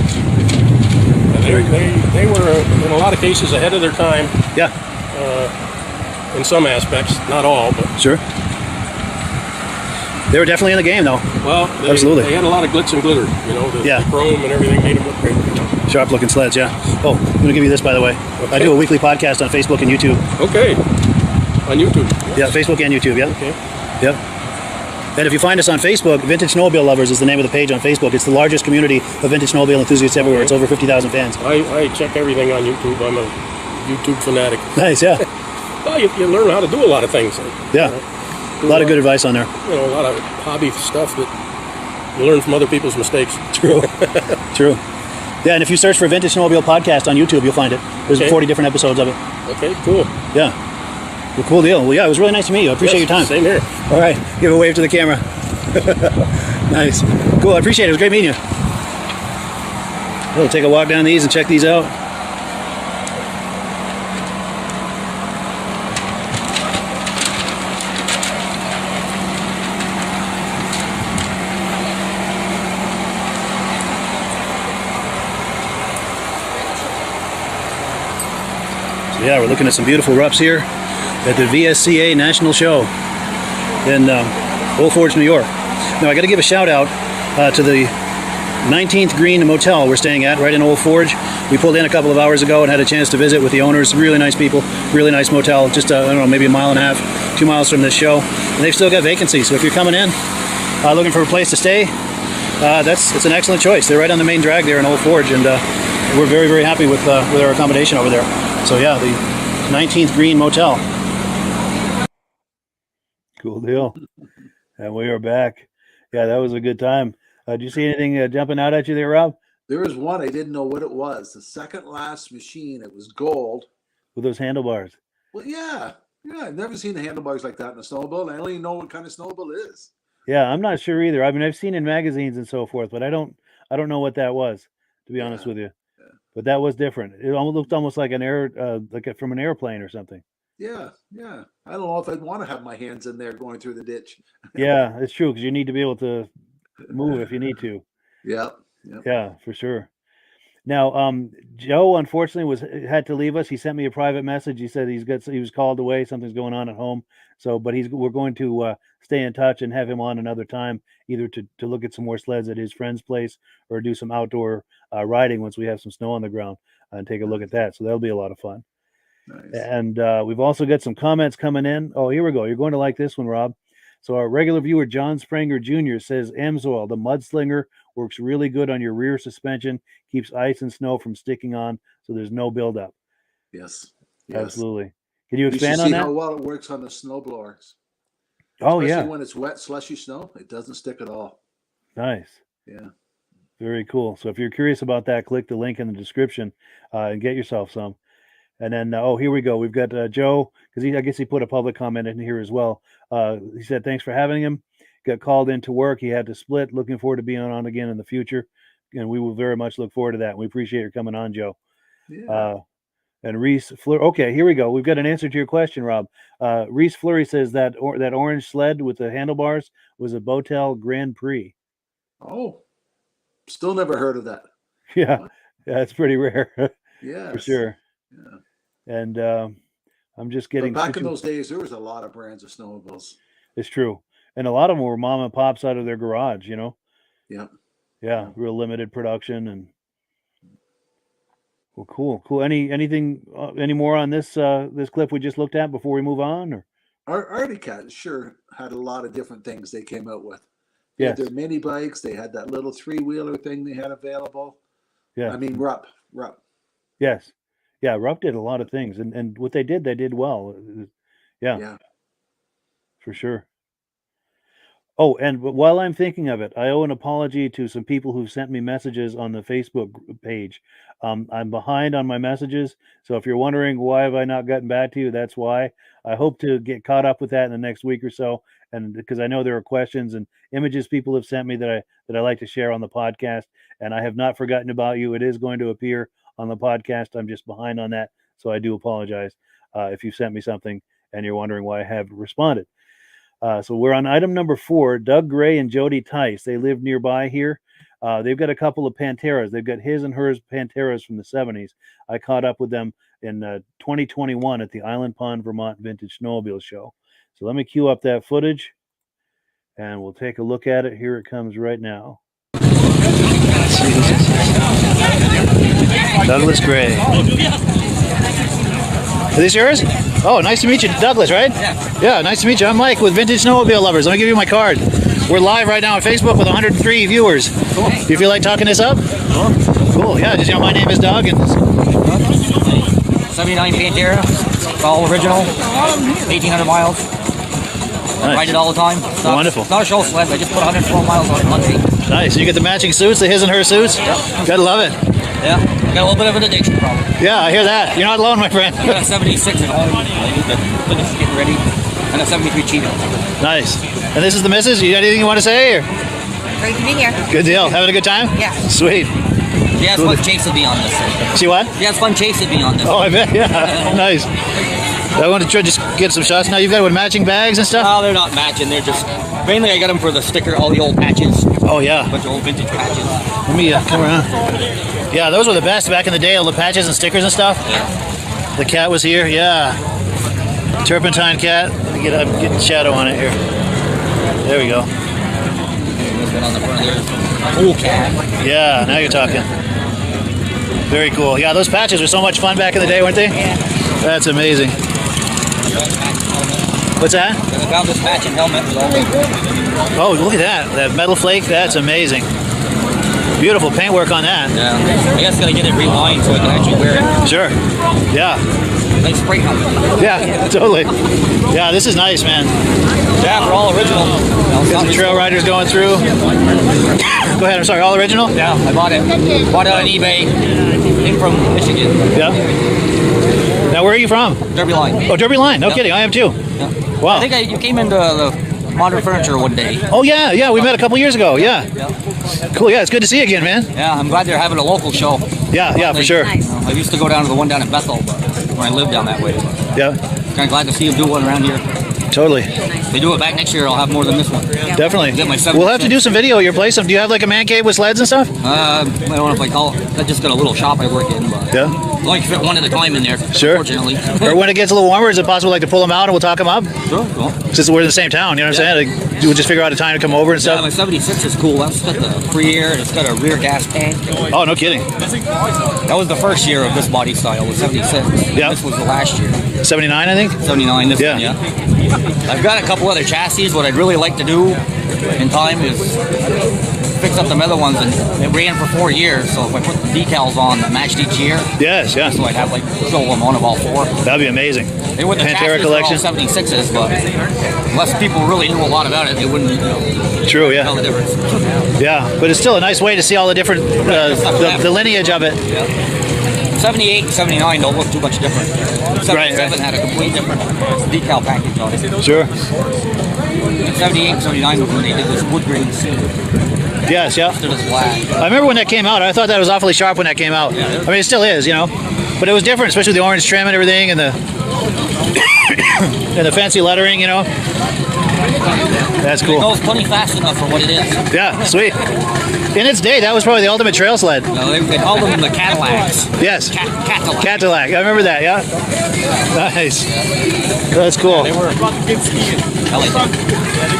They were in a lot of cases ahead of their time. Yeah. in some aspects, not all, but Sure. They were definitely in the game, though. well, Absolutely. They had a lot of glitz and glitter, you know, the Yeah. chrome and everything made them look great. Sharp looking sleds, yeah. Oh, I'm going to give you this, by the way. I do a weekly podcast on Facebook and YouTube. Okay, on YouTube. Yeah, Facebook and YouTube, yeah. Okay. Yep. And if you find us on Facebook, Vintage Snowmobile Lovers is the name of the page on Facebook. It's the largest community of vintage snowmobile enthusiasts everywhere. It's over 50,000 fans. I check everything on YouTube. I'm a YouTube fanatic. Nice, yeah. Well, you learn how to do a lot of things. Yeah. A lot of good advice on there. You know, a lot of hobby stuff that you learn from other people's mistakes. True. True. Yeah, and if you search for Vintage Snowmobile Podcast on YouTube, you'll find it. There's Okay. 40 different episodes of it. Okay, cool. Yeah. Well, cool deal. Well, yeah, it was really nice to meet you. I appreciate your time. Same here. All right. Give a wave to the camera. Nice. Cool. I appreciate it. It was great meeting you. We'll take a walk down these and check these out. So yeah, we're looking at some beautiful REAPLAYs here at the VSCA National Show in Old Forge, New York. Now I got to give a shout out to the 19th Green Motel we're staying at right in Old Forge. We pulled in a couple of hours ago and had a chance to visit with the owners. Really nice people, really nice motel, just I don't know, maybe a mile and a half, 2 miles from this show. And they've still got vacancies, so if you're coming in looking for a place to stay, it's an excellent choice. They're right on the main drag there in Old Forge, and we're very, very happy with our accommodation over there. So yeah, the 19th Green Motel. Cool deal. And we are back. Yeah, that was a good time. Did you see anything jumping out at you there, Rob? There was one, I didn't know what it was. The second last machine, it was gold. With those handlebars. Well, yeah. I've never seen the handlebars like that in a snowmobile. And I don't even know what kind of snowmobile it is. Yeah, I'm not sure either. I mean, I've seen in magazines and so forth, but I don't know what that was, to be honest with you. Yeah. But that was different. It looked almost like from an airplane or something. Yeah. I don't know if I'd want to have my hands in there going through the ditch. Yeah, it's true, because you need to be able to move if you need to. Yeah. Yeah, for sure. Now, Joe unfortunately had to leave us. He sent me a private message. He said he was called away. Something's going on at home. So, but we're going to stay in touch and have him on another time, either to look at some more sleds at his friend's place or do some outdoor riding once we have some snow on the ground and take a look at that. So that'll be a lot of fun. Nice. And we've also got some comments coming in. Oh, here we go. You're going to like this one, Rob. So our regular viewer, John Springer Jr., says Amsoil, the Mudslinger, works really good on your rear suspension, keeps ice and snow from sticking on, so there's no buildup. Yes. Absolutely. Can you You should expand on see that? how well it works on the snow blowers. Oh, Especially yeah. when it's wet, slushy snow, it doesn't stick at all. Nice. Yeah. Very cool. So if you're curious about that, click the link in the description and get yourself some. And then, here we go. We've got Joe, because I guess he put a public comment in here as well. He said, thanks for having him. Got called into work. He had to split. Looking forward to being on again in the future. And we will very much look forward to that. We appreciate your coming on, Joe. Yeah. And Reese Fleury. Okay, here we go. We've got an answer to your question, Rob. Reese Fleury says that that orange sled with the handlebars was a Botel Grand Prix. Oh, still never heard of that. Yeah, it's pretty rare. Yeah. For sure. Yeah. And I'm just getting But back in those days, there was a lot of brands of snowmobiles. It's true. And a lot of them were mom and pops out of their garage, you know? Yeah. Yeah, real limited production. And well, cool. Anything any more on this this clip we just looked at before we move on? Or Arctic Cat sure had a lot of different things they came out with. They yes. had their mini bikes. They had that little 3-wheeler thing they had available. Yeah. I mean, Rupp. Yes. Yeah, Rupp did a lot of things, and what they did well. Yeah. For sure. Oh, and while I'm thinking of it, I owe an apology to some people who sent me messages on the Facebook page. I'm behind on my messages, so if you're wondering why have I not gotten back to you, that's why. I hope to get caught up with that in the next week or so, and because I know there are questions and images people have sent me that I like to share on the podcast, and I have not forgotten about you. It is going to appear on the podcast. I'm just behind on that, so I do apologize if you sent me something and you're wondering why I haven't responded. So we're on item number 4, Doug Gray and Jody Tice. They live nearby here. They've got a couple of Panteras. They've got his and hers Panteras from the 70s. I caught up with them in 2021 at the Island Pond, Vermont Vintage Snowmobile Show. So let me cue up that footage and we'll take a look at it. Here it comes right now. Douglas Gray. Are these yours? Oh, nice to meet you, Douglas, right? Yeah, nice to meet you. I'm Mike with Vintage Snowmobile Lovers. Let me give you my card. We're live right now on Facebook with 103 viewers. Cool. Do you feel like talking this up? Cool, yeah. Just, my name is Doug. And 79 Pantera. It's all original. 1,800 miles. I ride it all the time. Wonderful. It's not a show sled. I just put 104 miles on it Monday. Nice. You get the matching suits, the his and her suits? Yep. Gotta love it. Yeah. Got a little bit of an addiction problem. Yeah, I hear that. You're not alone, my friend. I got a 76 at home. I need to finish getting ready. And a 73 Cheetah. Nice. And this is the missus? You got anything you want to say? Or? Great to be here. Good deal. Having a good time? Yeah. Sweet. She has fun chasing me on this. See what? She has fun chasing me on this. Oh, I bet. Yeah. Nice. I want to try just get some shots. Now you've got with matching bags and stuff? No, they're not matching. They're just, mainly I got them for the sticker, all the old patches. Oh, yeah. A bunch of old vintage patches. Let me come around. Yeah, those were the best back in the day, all the patches and stickers and stuff. Yeah. The cat was here, yeah. Turpentine cat. I'm getting shadow on it here. There we go. This one on the front there. Cool cat. Yeah, now you're talking. Very cool. Yeah, those patches were so much fun back in the day, weren't they? Yeah. That's amazing. What's that? I found this matching helmet. Oh, look at that. That metal flake, that's amazing. Beautiful paintwork on that. Yeah. I guess gotta get it relined so I can actually wear it. Sure. Yeah. Nice spray helmet. Yeah, totally. Yeah, this is nice, man. Yeah, we're all original. Got the trail riders going through. Go ahead, I'm sorry, all original? Yeah, I bought it. Bought it on eBay. Came from Michigan. Yeah. Now, where are you from? Derby Line. Oh, Derby Line. No kidding, I am too. Yeah. Wow. I think you came into the Modern Furniture one day. Oh, yeah, we met a couple years ago, yeah. Cool, yeah, it's good to see you again, man. Yeah, I'm glad they're having a local show. Yeah, for sure. Nice. I used to go down to the one down in Bethel when I lived down that way. Yeah, Kind of glad to see them do one around here. totally. If they do it back next year, I'll have more than this one. Definitely. Get my We'll have to do some video at your place. Do you have like a man cave with sleds and stuff? I don't know if I call it. I just got a little shop I work in, but Yeah. I only fit one at a time in there. Sure. Fortunately. Or when it gets a little warmer, is it possible like to pull them out and we'll talk them up? Sure. Cool. Since we're in the same town, you know what I'm saying? Like, we'll just figure out a time to come over and Yeah, stuff. my 76 is cool. That's got the free air and it's got a rear gas tank. Oh, no kidding. That was the first year of this body style, was 76. Yeah. This was the last year. 79, I think? 79, this Yeah. one, yeah. I've got a couple other chassis. What I'd really like to do in time is fix up the other ones, and it ran for 4 years, so if I put the decals on that matched each year, Yes, yeah. so I'd have like show them one of all four. That'd be amazing. They would the Pantera chassis collection. All 76s, but unless people really knew a lot about it, they wouldn't True, tell the yeah. difference. Yeah, but it's still a nice way to see all the different, the lineage of it. Yeah. 78 and 79 don't look too much different. 77 had a complete different decal package on it. Sure. 78 and 79 was when they did this wood grain scene. Yes, yeah. Instead of this black. I remember when that came out. I thought that was awfully sharp when that came out. Yeah. I mean, it still is, but it was different, especially the orange trim and everything, and the and the fancy lettering, That's It cool. goes plenty fast enough for what it is. Yeah, sweet. In its day, that was probably the ultimate trail sled. No, they called them the Cadillacs. Yes. Cadillac. Cadillac. I remember that, yeah. Nice. That's cool. They were I like them.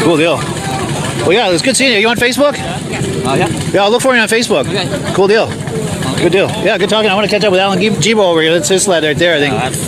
Cool deal. Well, yeah, it was good seeing you. You on Facebook? Oh, yeah. Yeah, I'll look for you on Facebook. Okay. Cool deal. Good deal. Yeah, good talking. I want to catch up with Alan Gibo over here. That's his sled right there, I think. That's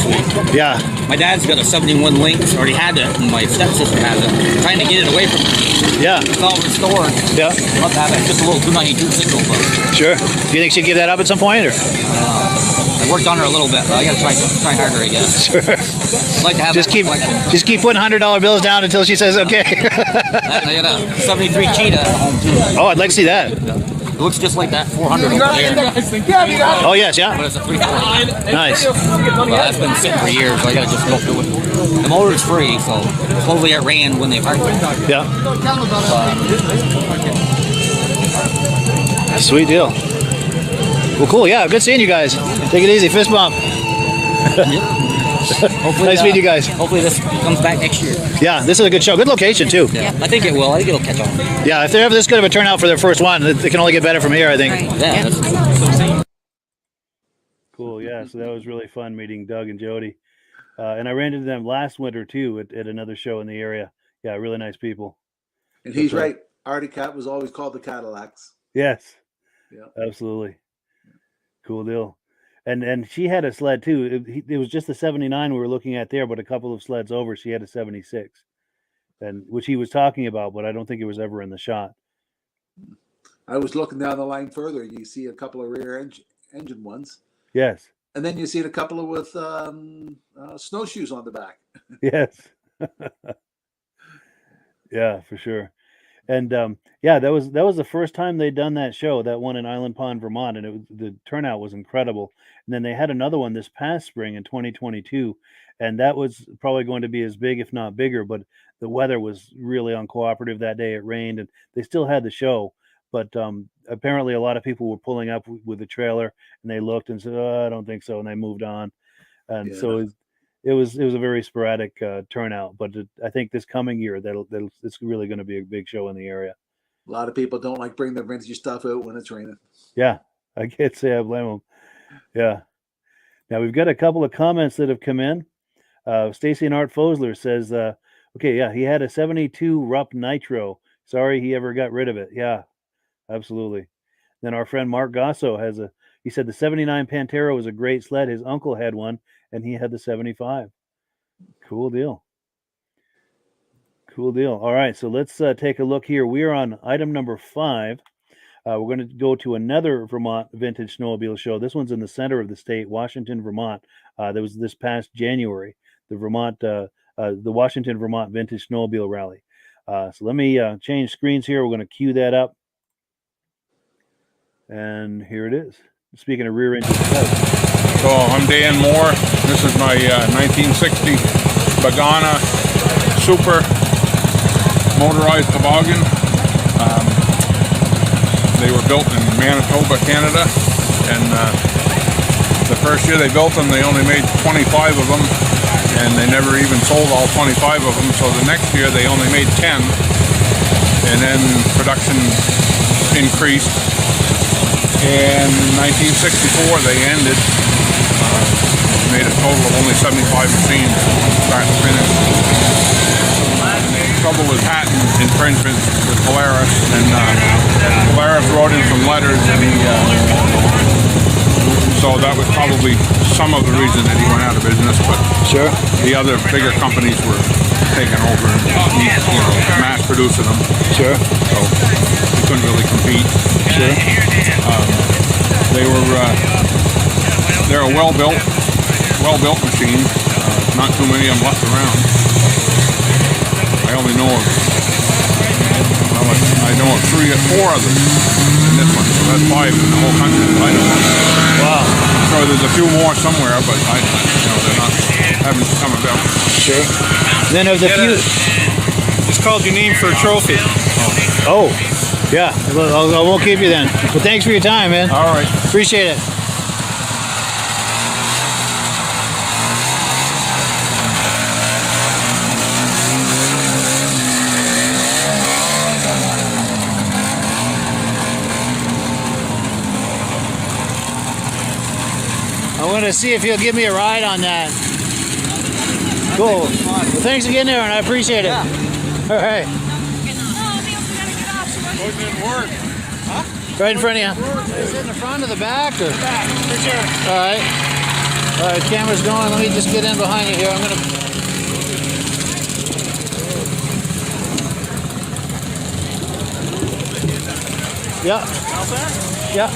sweet. Yeah. My dad's got a 71 Lynx, already had it, and my stepsister has it. Trying to get it away from me. Yeah. It's all restored. Yeah. Love to have it. Just a little 292 single, but Sure. Do you think she'd give that up at some point? Or? I worked on her a little bit, but I gotta try harder, I guess. Sure. I'd like to have Just that keep collection. putting $100 bills down until she says okay. I got a 73 Cheetah at home, too. Oh, I'd like to see that. It looks just like that 400 over there. Oh, yes, But yeah. it's a 340. Nice. Well, that's been sitting for years, so I gotta just go through it. The motor's free, so supposedly it ran when they parked it. Yeah. Sweet deal. Well, cool. Yeah, good seeing you guys. Take it easy. Fist bump. Hopefully, Nice meeting you guys. Hopefully this comes back next year. Yeah, this is a good show. Good location, too. Yeah, I think it will. I think it'll catch on. Yeah, if they're ever this good of a turnout for their first one, it can only get better from here, I think. Right. Yeah. That's what I'm saying. Cool. Yeah. So that was really fun meeting Doug and Jody. And I ran into them last winter too at another show in the area. Yeah, really nice people. And he's right. Artie Cat was always called the Cadillacs. Yes. Yeah. Absolutely. Cool deal. And she had a sled too. It was just the 79 we were looking at there, but a couple of sleds over, she had a 76, and which he was talking about, but I don't think it was ever in the shot. I was looking down the line further. You see a couple of rear engine ones. Yes. And then you see a couple of with snowshoes on the back. Yes. Yeah, for sure. And yeah, that was the first time they'd done that show, that one in Island Pond, Vermont, and the turnout was incredible. And then they had another one this past spring in 2022, and that was probably going to be as big, if not bigger. But the weather was really uncooperative that day. It rained, and they still had the show, but apparently a lot of people were pulling up with the trailer, and they looked and said, "Oh, I don't think so," and they moved on. And so it was a very sporadic turnout, but I think this coming year it's really going to be a big show in the area. A lot of people don't like bringing their vintage stuff out when it's raining. Yeah, I can't say I blame them. Yeah. Now we've got a couple of comments that have come in. Stacy and Art Fosler says, okay, yeah, he had a 72 Rupp Nitro. Sorry he ever got rid of it. Yeah, absolutely. Then our friend Mark Gasso he said the 79 Pantera was a great sled. His uncle had one, and he had the 75. Cool deal. Cool deal. All right, so let's take a look here. We are on item number 5. We're going to go to another Vermont Vintage Snowmobile show. This one's in the center of the state, Washington, Vermont. That was this past January, the Washington, Vermont Vintage Snowmobile Rally. So let me change screens here. We're going to cue that up. And here it is. Speaking of rear engine sleds. So I'm Dan Moore. This is my 1960 Bagana Super motorized toboggan. They were built in Manitoba, Canada, and the first year they built them, they only made 25 of them, and they never even sold all 25 of them. So the next year they only made 10, and then production increased. In 1964 they ended. Made a total of only 75 machines, start to finish. Trouble with patent infringement with Polaris, and Polaris wrote in some letters, and so that was probably some of the reason that he went out of business. But Sure. the other bigger companies were taking over and mass producing them. Sure. So we couldn't really compete. Sure. They're a well-built machine. Not too many of them left around. I only know of 3 or 4 others in this one. So that's 5 in the whole country. I don't know. Wow. I'm sure there's a few more somewhere, but they're not haven't come about. Sure. Then there's a few. Just called your name for a trophy. Oh, yeah. I won't keep you then. But thanks for your time, man. All right. Appreciate it. I want to see if you'll give me a ride on that. Cool. Well, thanks again, Aaron. I appreciate it. Yeah. All right. Didn't work. Right in front of you. Is it in the front or the back? Or? Back, for sure. All right. All right, camera's going. Let me just get in behind you here. I'm going to... Yeah. Yeah.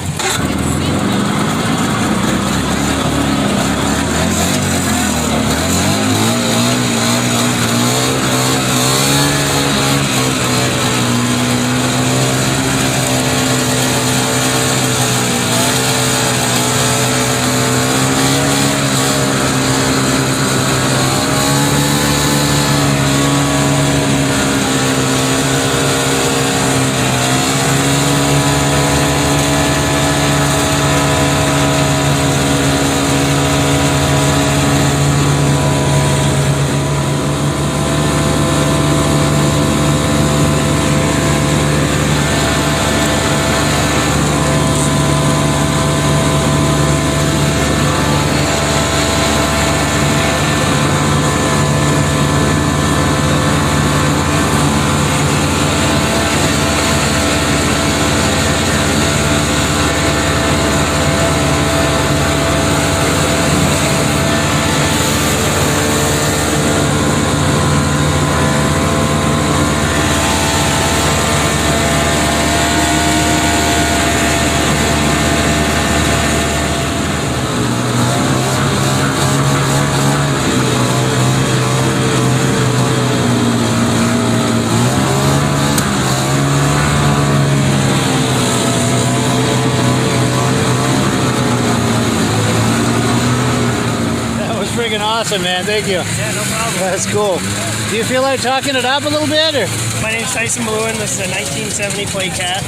awesome, man. Thank you. Yeah, no problem. That's cool. Do you feel like talking it up a little bit, or? My name's Tyson Bluen. This is a 1970 Playcat.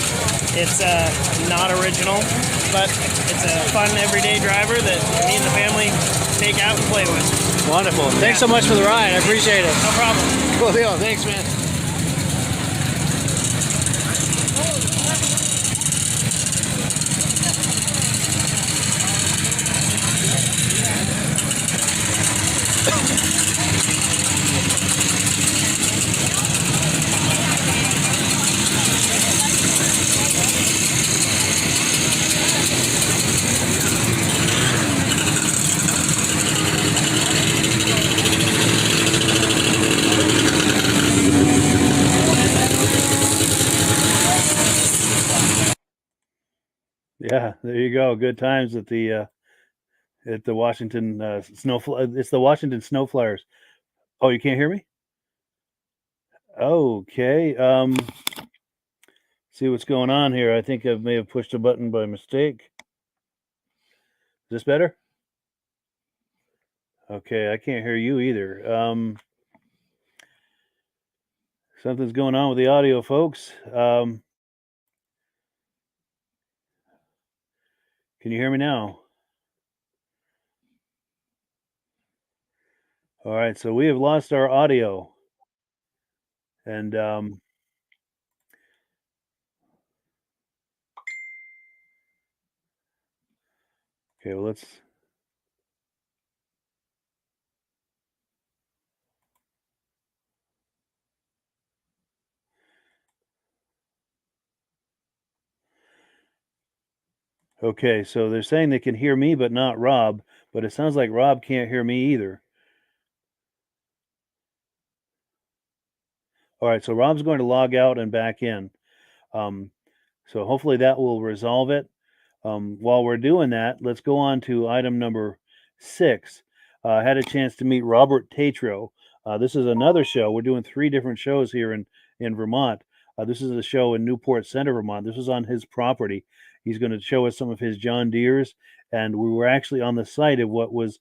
It's not original, but it's a fun everyday driver that me and the family take out and play with. Wonderful. Thanks so much for the ride. I appreciate it. No problem. Cool deal. Thanks, man. Yeah, there you go. Good times at the Washington It's the Washington Snow Flyers. Oh, you can't hear me? Okay. See what's going on here. I think I may have pushed a button by mistake. Is this better? Okay, I can't hear you either. Something's going on with the audio, folks. Can you hear me now? All right, so we have lost our audio. And okay, well, let's okay, so they're saying they can hear me but not Rob, but it sounds like Rob can't hear me either. All right, so Rob's going to log out and back in. So hopefully that will resolve it. While we're doing that, let's go on to item number 6. I had a chance to meet Robert Tatro. This is another show. We're doing 3 different shows here in Vermont. This is a show in Newport Center, Vermont. This is on his property. He's going to show us some of his John Deeres, and we were actually on the site of what was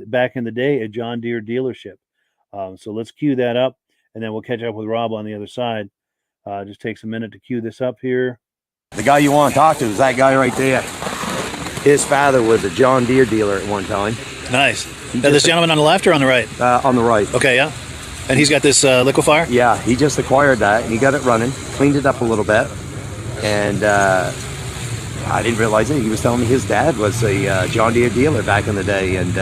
back in the day a John Deere dealership. So let's cue that up, and then we'll catch up with Rob on the other side. Just takes a minute to cue this up here. The guy you want to talk to is that guy right there. His father was a John Deere dealer at one time. Nice. Now, this gentleman on the left or on the right? On the right. Okay, yeah. And he's got this liquefier? Yeah, he just acquired that. He got it running, cleaned it up a little bit, and I didn't realize it. He was telling me his dad was a John Deere dealer back in the day, and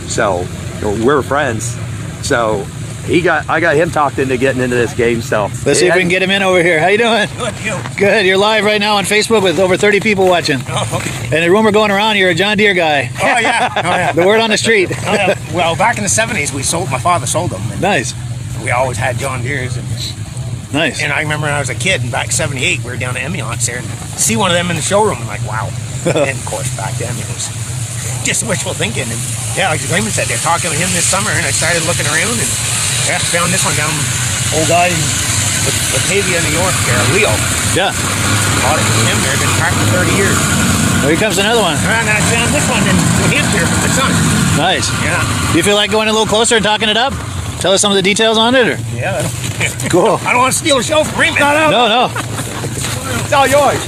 so we're friends. So I got him talked into getting into this game. So let's see if we can get him in over here. How you doing? Good, you. Good. You're live right now on Facebook with over 30 people watching. Oh, okay. And a rumor going around, you're a John Deere guy. Oh yeah. Oh yeah. The word on the street. Oh, yeah. Well, back in the 70s, my father sold them. And nice. We always had John Deeres. Nice. And I remember when I was a kid, and back in '78, we were down at Emiance there, and see one of them in the showroom, and like, wow. And of course, back then it was just wishful thinking. And yeah, like Raymond said, they're talking to him this summer, and I started looking around, and yeah, found this one down, old guy in Batavia, New York, Leo. Yeah. Bought it from him. They've been parked for 30 years. Well, here comes another one. And I found this one in New Hampshire for my son. Nice. Yeah. Do you feel like going a little closer and talking it up? Tell us some of the details on it, or? Yeah. Cool. I don't want to steal a show from Raymond. No. It's all yours.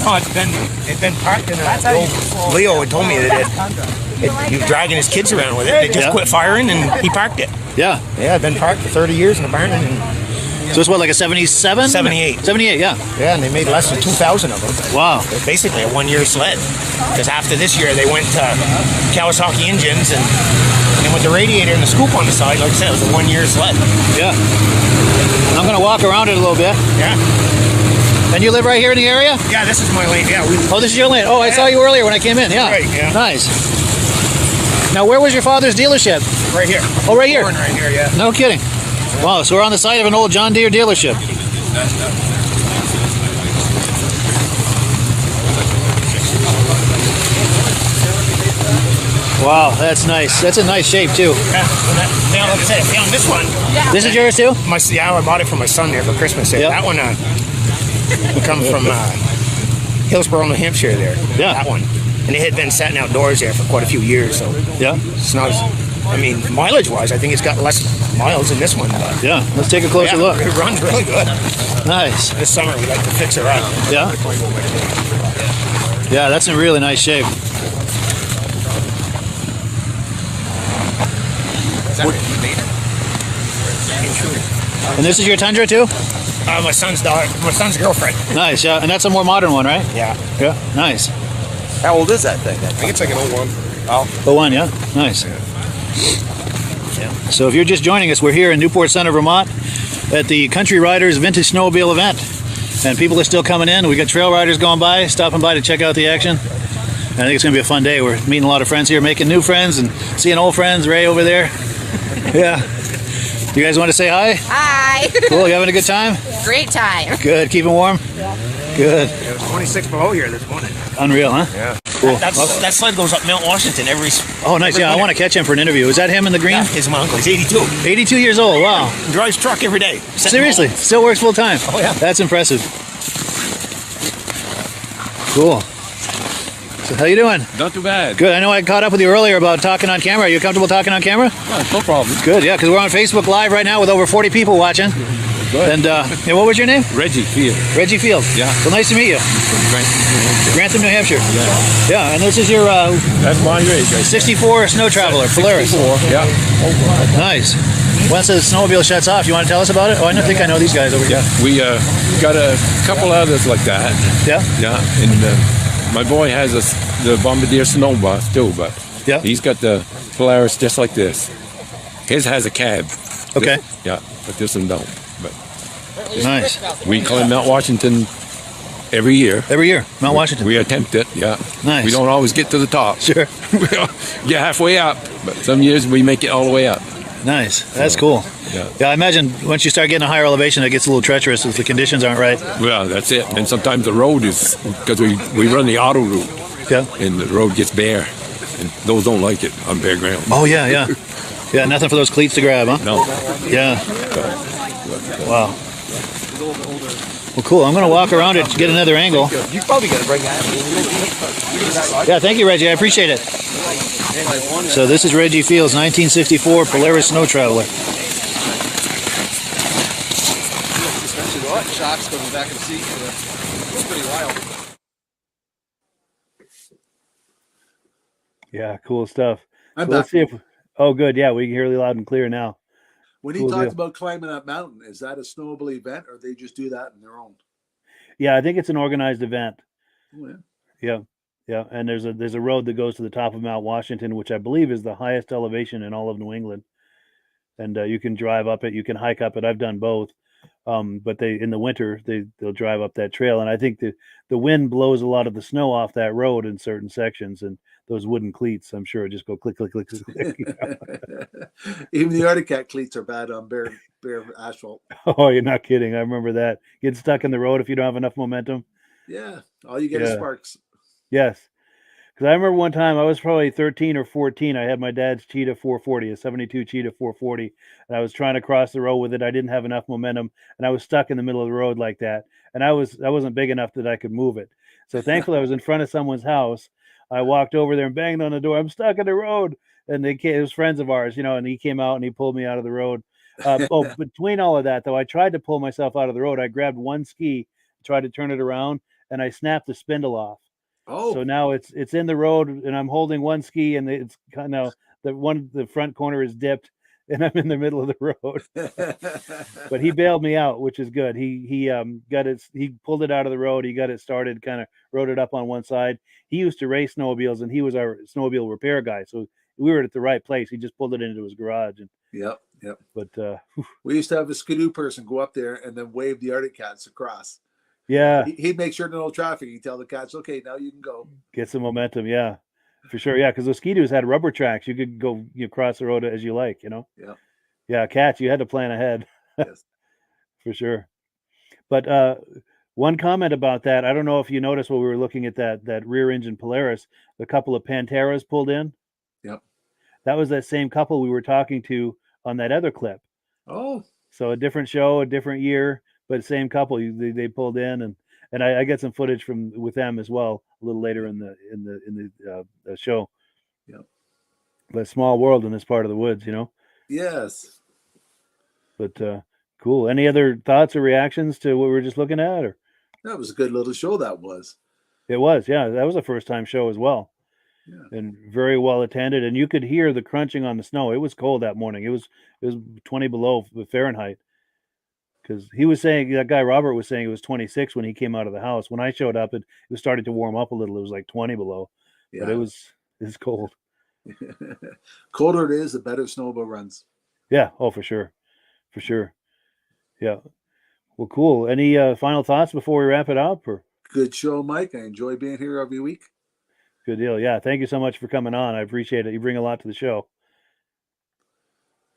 No, it's been parked in a Leo had told me that he was dragging his kids around with it. They just quit firing and he parked it. Yeah. Yeah, it's been parked for 30 years in a barn. So it's what, like a 77? 78. 78, yeah. Yeah, and they made less than 2,000 of them. Wow. They're basically a one-year sled. Because after this year, they went to Kawasaki engines and then with the radiator and the scoop on the side, like I said, it was a one-year sled. Yeah. I'm going to walk around it a little bit. Yeah. And you live right here in the area? Yeah, this is my lane. Yeah. Oh, this is your lane. Oh, I saw you earlier when I came in. Yeah. Right, yeah. Nice. Now, where was your father's dealership? Right here. Oh, right here. Right here, yeah. No kidding. Wow, so we're on the site of an old John Deere dealership. Wow, that's nice. That's a nice shape, too. Yeah, like I said, I found this one. This is yours, too? Yeah, I bought it for my son there for Christmas. Yep. That one comes from Hillsborough, New Hampshire there. Yeah. That one. and it had been sitting outdoors there for quite a few years. So Yeah. it's not. I mean, mileage-wise, I think it's got less miles than this one. But Yeah. Let's take a closer look. It runs really good. Nice. This summer we like to fix her up. Yeah. Yeah, that's in really nice shape. And this is your Tundra too? My son's girlfriend. Nice, yeah. And that's a more modern one, right? Yeah. Yeah. Nice. How old is that thing? I think it's like an 01. The one, yeah. Nice. So if you're just joining us, we're here in Newport Center, Vermont at the Country Riders Vintage Snowmobile event. And people are still coming in. We got trail riders going by, stopping by to check out the action. And I think it's going to be a fun day. We're meeting a lot of friends here, making new friends and seeing old friends. Ray over there. Yeah. You guys want to say hi? Hi. Cool. You having a good time? Great time. Good. Keeping warm? Good. It was 26 below here this morning. Unreal, huh? Yeah. Cool. That sled goes up Mount Washington every. Oh, nice. Yeah, I want to catch him for an interview. Is that him in the green? Yeah, he's my uncle. He's 82. 82 years old. Wow. He drives truck every day. Seriously, still works full time. Oh, yeah. That's impressive. Cool. So how you doing? Not too bad. Good. I know I caught up with you earlier about talking on camera. Are you comfortable talking on camera? No problem. Good, yeah, because we're on Facebook Live right now with over 40 people watching. Good. And what was your name? Reggie Field. Reggie Field. Yeah. Well, nice to meet you. Grantham, New Hampshire. Yeah. Yeah, and this is your That's my rig. 64 Snow Traveler, Polaris. 64, yeah. Nice. Once the snowmobile shuts off, you want to tell us about it? Oh, I don't think I know these guys over here. Yeah. We got a couple others like that. Yeah? Yeah. And my boy has the Bombardier Snow Bus too, but Yeah. he's got the Polaris just like this. His has a cab. Okay. Yeah, but this one don't. But Nice. we climb Mount Washington every year. Every year, Mount Washington. We attempt it, yeah. Nice. We don't always get to the top. Sure. We get halfway up, but some years we make it all the way up. Nice. That's cool. Yeah. Yeah, I imagine once you start getting a higher elevation, it gets a little treacherous if the conditions aren't right. Well, that's it. And sometimes the road is, because we run the auto route, Yeah. and the road gets bare, and those don't like it on bare ground. Oh, yeah, yeah. Yeah, nothing for those cleats to grab, huh? No. Yeah. Wow. Well, cool. I'm going to walk around it to get another angle. You probably got to bring that. Yeah, thank you, Reggie. I appreciate it. So this is Reggie Fields, 1964 Polaris Snow Traveler. Shocks going back in the seat. It's pretty wild. Yeah, cool stuff. I'm So let's back. see if. Oh, good. Yeah, we can hear you loud and clear now. When he Cool talked deal. about climbing that mountain, is that a snowmobile event or they just do that on their own? Yeah, I think it's an organized event. Oh, yeah. Yeah, yeah. And there's a road that goes to the top of Mount Washington, which I believe is the highest elevation in all of New England. And you can drive up it. You can hike up it. I've done both. But in the winter they'll drive up that trail, and I think the wind blows a lot of the snow off that road in certain sections, and those wooden cleats, I'm sure, just go click click click click. click, you know. Even the Arctic Cat cleats are bad on bare asphalt. Oh, you're not kidding. I remember that. Get stuck in the road if you don't have enough momentum. Yeah, all you get is Yeah. sparks. Yes. Because I remember one time I was probably 13 or 14. I had my dad's Cheetah 440, a 72 Cheetah 440, and I was trying to cross the road with it. I didn't have enough momentum, and I was stuck in the middle of the road like that. And I wasn't big enough that I could move it. So thankfully, I was in front of someone's house. I walked over there and banged on the door. I'm stuck in the road, and it was friends of ours, and he came out and he pulled me out of the road. Between all of that, though, I tried to pull myself out of the road. I grabbed one ski, tried to turn it around, and I snapped the spindle off. Oh, So now it's in the road, and I'm holding one ski, and it's kind of the front corner is dipped, and I'm in the middle of the road. But he bailed me out, which is good. He got it. He pulled it out of the road. He got it started, kind of rode it up on one side. He used to race snowmobiles, and he was our snowmobile repair guy. So we were at the right place. He just pulled it into his garage. And yep. but We used to have a Skiroule person go up there and then wave the Arctic Cats across. yeah, He'd make sure no traffic. He'd tell the cats, "Okay, now you can go." get some momentum. Yeah, for sure. Yeah, because those Ski-Doos had rubber tracks. You could go cross the road as you like. Yeah. Yeah, cats. You had to plan ahead. Yes. For sure. But one comment about that, I don't know if you noticed while we were looking at that rear engine Polaris, a couple of Panteras pulled in. Yep. That was that same couple we were talking to on that other clip. Oh, So a different show, a different year, but same couple. They pulled in, and I got some footage with them as well a little later in the show. Yeah. But small world in this part of the woods, you know. Yes. But cool. Any other thoughts or reactions to what we were just looking at? Or That was a good little show. That was. it was, yeah. That was a first time show as well. Yeah. And very well attended, and you could hear the crunching on the snow. It was cold that morning. It was 20 below Fahrenheit, because he was saying, that guy Robert was saying it was 26 when he came out of the house. When I showed up, it was starting to warm up a little. It was like 20 below, but it's cold. Colder it is, the better snowmobile runs. Yeah. Oh, for sure. Yeah. Well, cool. Any final thoughts before we wrap it up? Or Good show, Mike. I enjoy being here every week. good deal. Yeah. Thank you so much for coming on. I appreciate it. You bring a lot to the show.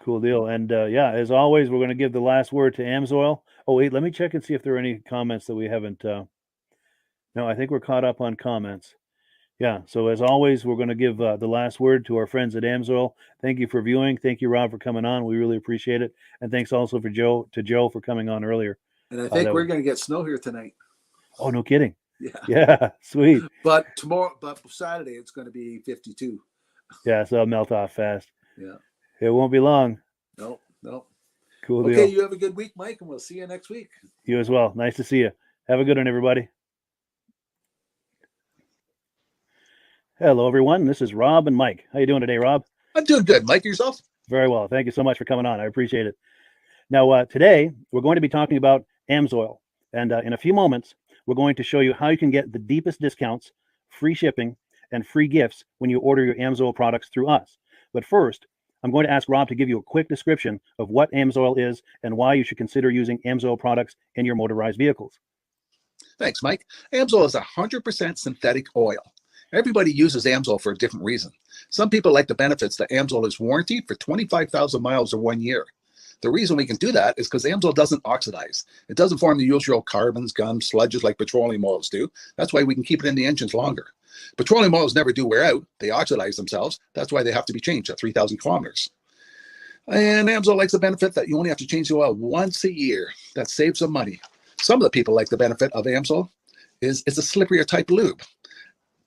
Cool deal. And yeah, as always, we're going to give the last word to Amsoil. Oh, wait, let me check and see if there are any comments that we haven't. No, I think we're caught up on comments. Yeah. So as always, we're going to give the last word to our friends at Amsoil. Thank you for viewing. Thank you, Rob, for coming on. We really appreciate it. And thanks also to Joe for coming on earlier. And I think we're going to get snow here tonight. Oh, no kidding. Yeah. Yeah. Sweet. But Saturday, it's going to be 52. Yeah. So it'll melt off fast. Yeah. It won't be long. No. Cool deal. Okay, you have a good week, Mike, and we'll see you next week. You as well. Nice to see you. Have a good one, everybody. Hello, everyone. This is Rob and Mike. How you doing today, Rob? I'm doing good. Mike, yourself? Very well. Thank you so much for coming on. I appreciate it. Now, today, we're going to be talking about Amsoil. And in a few moments, we're going to show you how you can get the deepest discounts, free shipping, and free gifts when you order your Amsoil products through us. But first, I'm going to ask Rob to give you a quick description of what Amsoil is and why you should consider using Amsoil products in your motorized vehicles. Thanks, Mike. Amsoil is 100% synthetic oil. Everybody uses Amsoil for a different reason. Some people like the benefits that Amsoil is warranted for 25,000 miles or 1 year. The reason we can do that is because Amsoil doesn't oxidize. It doesn't form the usual carbons, gums, sludges like petroleum oils do. That's why we can keep it in the engines longer. Petroleum oils never do wear out. They oxidize themselves. That's why they have to be changed at 3,000 kilometers. And Amsoil likes the benefit that you only have to change the oil once a year. That saves some money. Some of the people like the benefit of Amsoil is it's a slipperier type lube.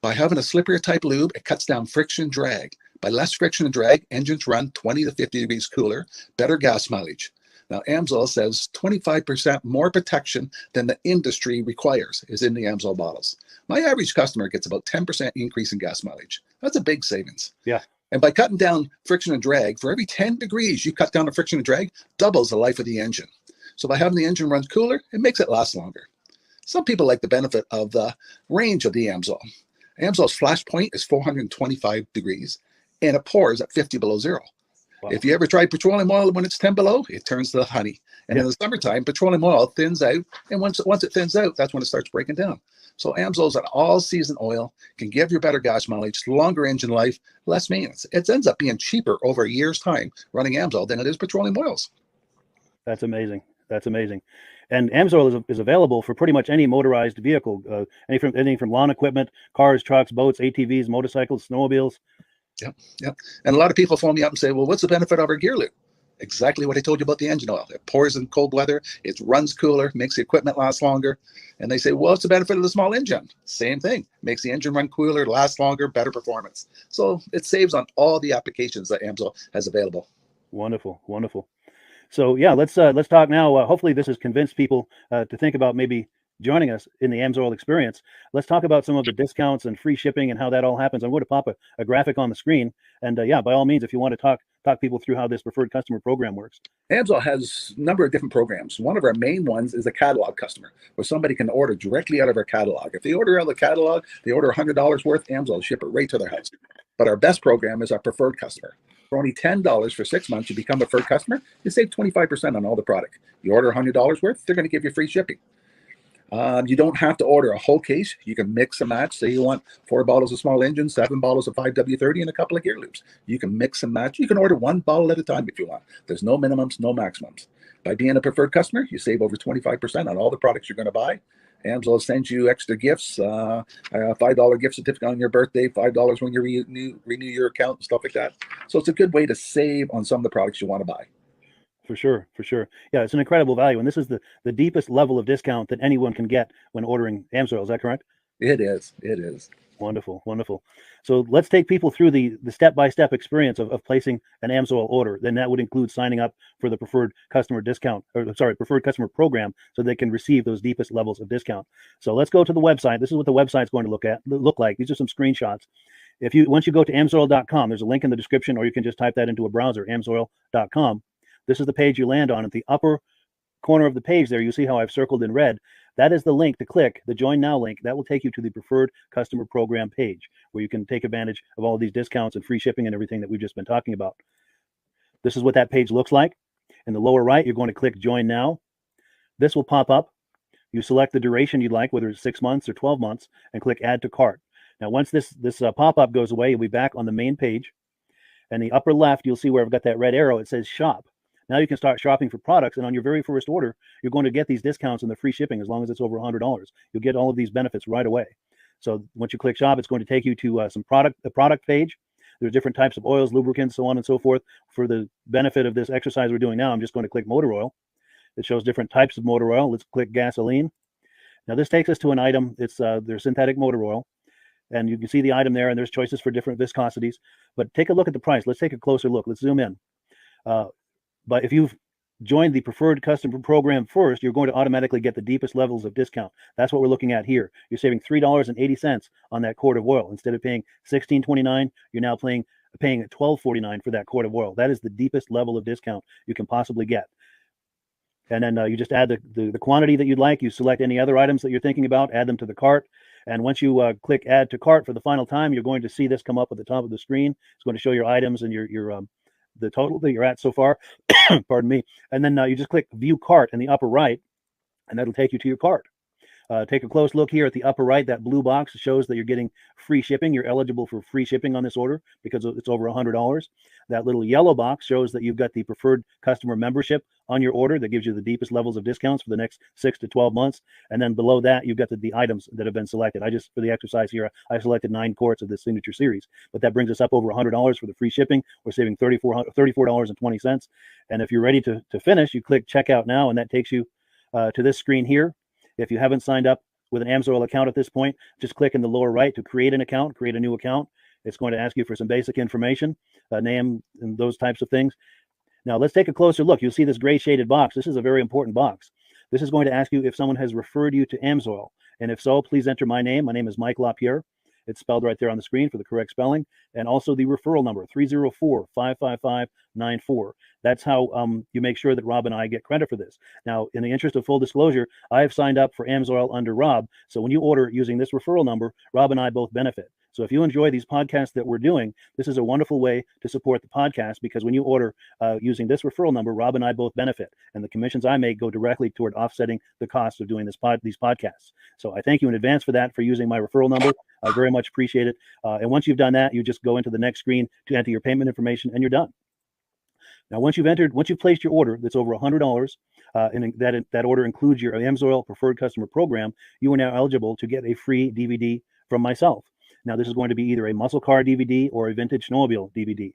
By having a slipperier type lube, it cuts down friction and drag. By less friction and drag, engines run 20 to 50 degrees cooler, better gas mileage. Now, Amsoil says 25% more protection than the industry requires is in the Amsoil bottles. My average customer gets about 10% increase in gas mileage. That's a big savings. Yeah. And by cutting down friction and drag, for every 10 degrees you cut down the friction and drag, doubles the life of the engine. So by having the engine run cooler, it makes it last longer. Some people like the benefit of the range of the Amsoil. Amsoil's flash point is 425 degrees, and it pours at 50 below zero. Wow. If you ever tried petroleum oil when it's 10 below, it turns to honey. And in the summertime, petroleum oil thins out, and once it thins out, that's when it starts breaking down. So Amsoil's an all-season oil, can give you better gas mileage, longer engine life, less maintenance. It ends up being cheaper over a year's time running Amsoil than it is petroleum oils. That's amazing. That's amazing. And Amsoil is available for pretty much any motorized vehicle, anything from lawn equipment, cars, trucks, boats, ATVs, motorcycles, snowmobiles. Yep. And a lot of people phone me up and say, well, what's the benefit of our gear lube? Exactly what I told you about the engine oil. It pours in cold weather, it runs cooler, makes the equipment last longer. And they say, well, what's the benefit of the small engine? Same thing. Makes the engine run cooler, last longer, better performance. So it saves on all the applications that Amsoil has available. Wonderful, wonderful. So yeah, let's talk now. Hopefully this has convinced people to think about maybe joining us in the Amsoil experience. Let's talk about some of the discounts and free shipping and how that all happens. I'm going to pop a graphic on the screen. And yeah, by all means, if you want to talk people through how this preferred customer program works. Amsoil has a number of different programs. One of our main ones is a catalog customer, where somebody can order directly out of our catalog. If they order out of the catalog, they order $100 worth, Amsoil will ship it right to their house. But our best program is our preferred customer. For only $10 for 6 months, you become a preferred customer, you save 25% on all the product. You order $100 worth, they're going to give you free shipping. You don't have to order a whole case. You can mix and match. Say you want 4 bottles of small engine, 7 bottles of 5W30, and a couple of gear loops. You can mix and match. You can order 1 bottle at a time if you want. There's no minimums, no maximums. By being a preferred customer, you save over 25% on all the products you're going to buy. Amsoil sends you extra gifts, a $5 gift certificate on your birthday, $5 when you renew your account and stuff like that. So it's a good way to save on some of the products you want to buy. For sure. Yeah, it's an incredible value. And this is the deepest level of discount that anyone can get when ordering Amsoil. Is that correct? It is. It is. Wonderful, wonderful. So let's take people through the step-by-step experience of placing an AMSOIL order. Then that would include signing up for the preferred customer discount, or sorry, preferred customer program, so they can receive those deepest levels of discount. So let's go to the website. This is what the website's going to look like. These are some screenshots. Once you go to amsoil.com, there's a link in the description, or you can just type that into a browser, amsoil.com. This is the page you land on. At the upper corner of the page there, you see how I've circled in red. That is the link to click, the Join Now link. That will take you to the preferred customer program page, where you can take advantage of all of these discounts and free shipping and everything that we've just been talking about. This is what that page looks like. In the lower right, you're going to click Join Now. This will pop up. You select the duration you'd like, whether it's 6 months or 12 months, and click Add to Cart. Now, once this pop-up goes away, you'll be back on the main page. And the upper left, you'll see where I've got that red arrow. It says Shop. Now you can start shopping for products, and on your very first order, you're going to get these discounts and the free shipping as long as it's over $100. You'll get all of these benefits right away. So once you click Shop, it's going to take you to the product page. There's different types of oils, lubricants, so on and so forth. For the benefit of this exercise we're doing now, I'm just going to click motor oil. It shows different types of motor oil. Let's click gasoline. Now this takes us to an item. It's their synthetic motor oil. And you can see the item there, and there's choices for different viscosities. But take a look at the price. Let's take a closer look. Let's zoom in. But if you've joined the preferred customer program first, you're going to automatically get the deepest levels of discount. That's what we're looking at here. You're saving $3.80 on that quart of oil. Instead of paying $16.29, you're now paying $12.49 for that quart of oil. That is the deepest level of discount you can possibly get. And then you just add the quantity that you'd like. You select any other items that you're thinking about, add them to the cart. And once you click Add to Cart for the final time, you're going to see this come up at the top of the screen. It's going to show your items and your the total that you're at so far. Pardon me. And then you just click View Cart in the upper right, and that'll take you to your cart. Take a close look here at the upper right. That blue box shows that you're getting free shipping. You're eligible for free shipping on this order because it's over $100. That little yellow box shows that you've got the preferred customer membership on your order that gives you the deepest levels of discounts for the next 6 to 12 months. And then below that, you've got the items that have been selected. For the exercise here, I selected 9 quarts of this signature series, but that brings us up over $100 for the free shipping. We're saving $34.20. And if you're ready to finish, you click Checkout Now, and that takes you to this screen here. If you haven't signed up with an AMSOIL account at this point, just click in the lower right to create an account, create a new account. It's going to ask you for some basic information, name and those types of things. Now let's take a closer look. You'll see this gray shaded box. This is a very important box. This is going to ask you if someone has referred you to AMSOIL. And if so, please enter my name. My name is Mike LaPierre. It's spelled right there on the screen for the correct spelling. And also the referral number, 304-555-94. That's how you make sure that Rob and I get credit for this. Now, in the interest of full disclosure, I have signed up for AMSOIL under Rob. So when you order using this referral number, Rob and I both benefit. So if you enjoy these podcasts that we're doing, this is a wonderful way to support the podcast, because when you order using this referral number, Rob and I both benefit. And the commissions I make go directly toward offsetting the cost of doing these podcasts. So I thank you in advance for that, for using my referral number. I very much appreciate it. And once you've done that, you just go into the next screen to enter your payment information, and you're done. Now, once you've placed your order that's over $100, and that order includes your AMSOIL preferred customer program, you are now eligible to get a free DVD from myself. Now, this is going to be either a muscle car DVD or a vintage snowmobile DVD.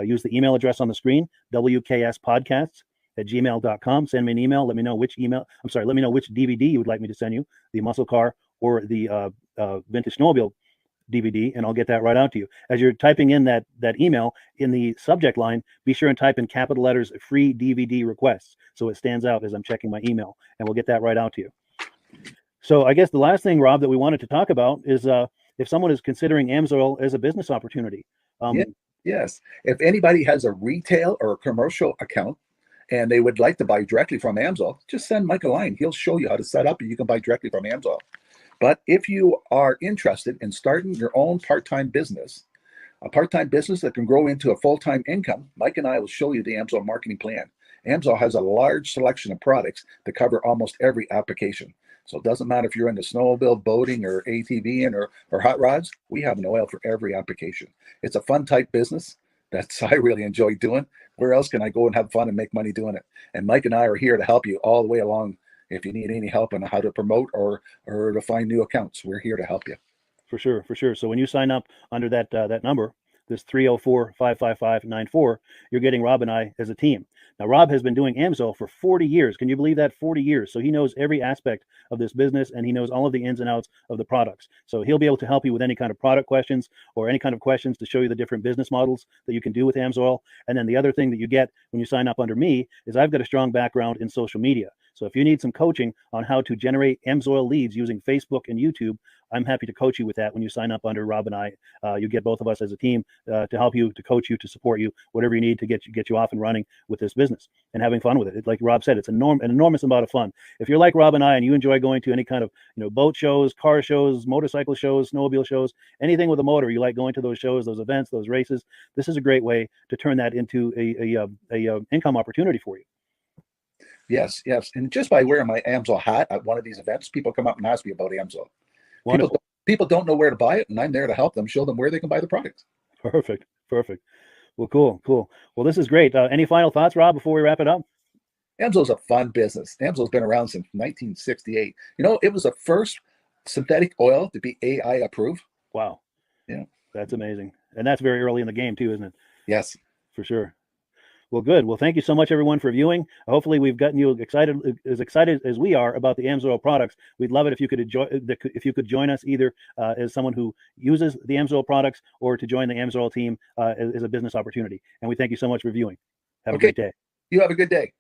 Use the email address on the screen, wkspodcasts@gmail.com. Send me an email. Let me know which DVD you would like me to send you, the muscle car or the vintage snowmobile DVD, and I'll get that right out to you. As you're typing in that email, in the subject line, be sure and type in capital letters, free DVD requests, so it stands out as I'm checking my email, and we'll get that right out to you. So I guess the last thing, Rob, that we wanted to talk about is if someone is considering AMSOIL as a business opportunity. Yes. If anybody has a retail or a commercial account and they would like to buy directly from AMSOIL, just send Mike a line. He'll show you how to set up, and you can buy directly from AMSOIL. But if you are interested in starting your own part-time business, a part-time business that can grow into a full-time income, Mike and I will show you the AMSOIL marketing plan. AMSOIL has a large selection of products that cover almost every application. So it doesn't matter if you're into snowmobile, boating, or ATVing, or hot rods. We have an oil for every application. It's a fun type business that's I really enjoy doing. Where else can I go and have fun and make money doing it? And Mike and I are here to help you all the way along. If you need any help on how to promote or to find new accounts, we're here to help you. For sure. So when you sign up under that number, this 304-555-94, you're getting Rob and I as a team. Now, Rob has been doing AMSOIL for 40 years. Can you believe that? 40 years. So he knows every aspect of this business, and he knows all of the ins and outs of the products. So he'll be able to help you with any kind of product questions or any kind of questions to show you the different business models that you can do with AMSOIL. And then the other thing that you get when you sign up under me is I've got a strong background in social media. So if you need some coaching on how to generate AMSOIL leads using Facebook and YouTube, I'm happy to coach you with that when you sign up under Rob and I. You get both of us as a team to help you, to coach you, to support you, whatever you need to get you off and running with this business and having fun with it. Like Rob said, it's an enormous amount of fun. If you're like Rob and I and you enjoy going to any kind of boat shows, car shows, motorcycle shows, snowmobile shows, anything with a motor, you like going to those shows, those events, those races, this is a great way to turn that into a income opportunity for you. Yes, yes. And just by wearing my AMSOIL hat at one of these events, people come up and ask me about AMSOIL. People don't know where to buy it, and I'm there to help them, show them where they can buy the product. Perfect. Well, cool. Well, this is great. Any final thoughts, Rob, before we wrap it up? AMSOIL's a fun business. AMSOIL's been around since 1968. It was the first synthetic oil to be AI approved. Wow. Yeah. That's amazing. And that's very early in the game too, isn't it? Yes. For sure. Well, good. Well, thank you so much, everyone, for viewing. Hopefully, we've gotten you excited as we are about the AMSOIL products. We'd love it if you could join us either as someone who uses the AMSOIL products or to join the AMSOIL team as a business opportunity. And we thank you so much for viewing. Have a great day. You have a good day.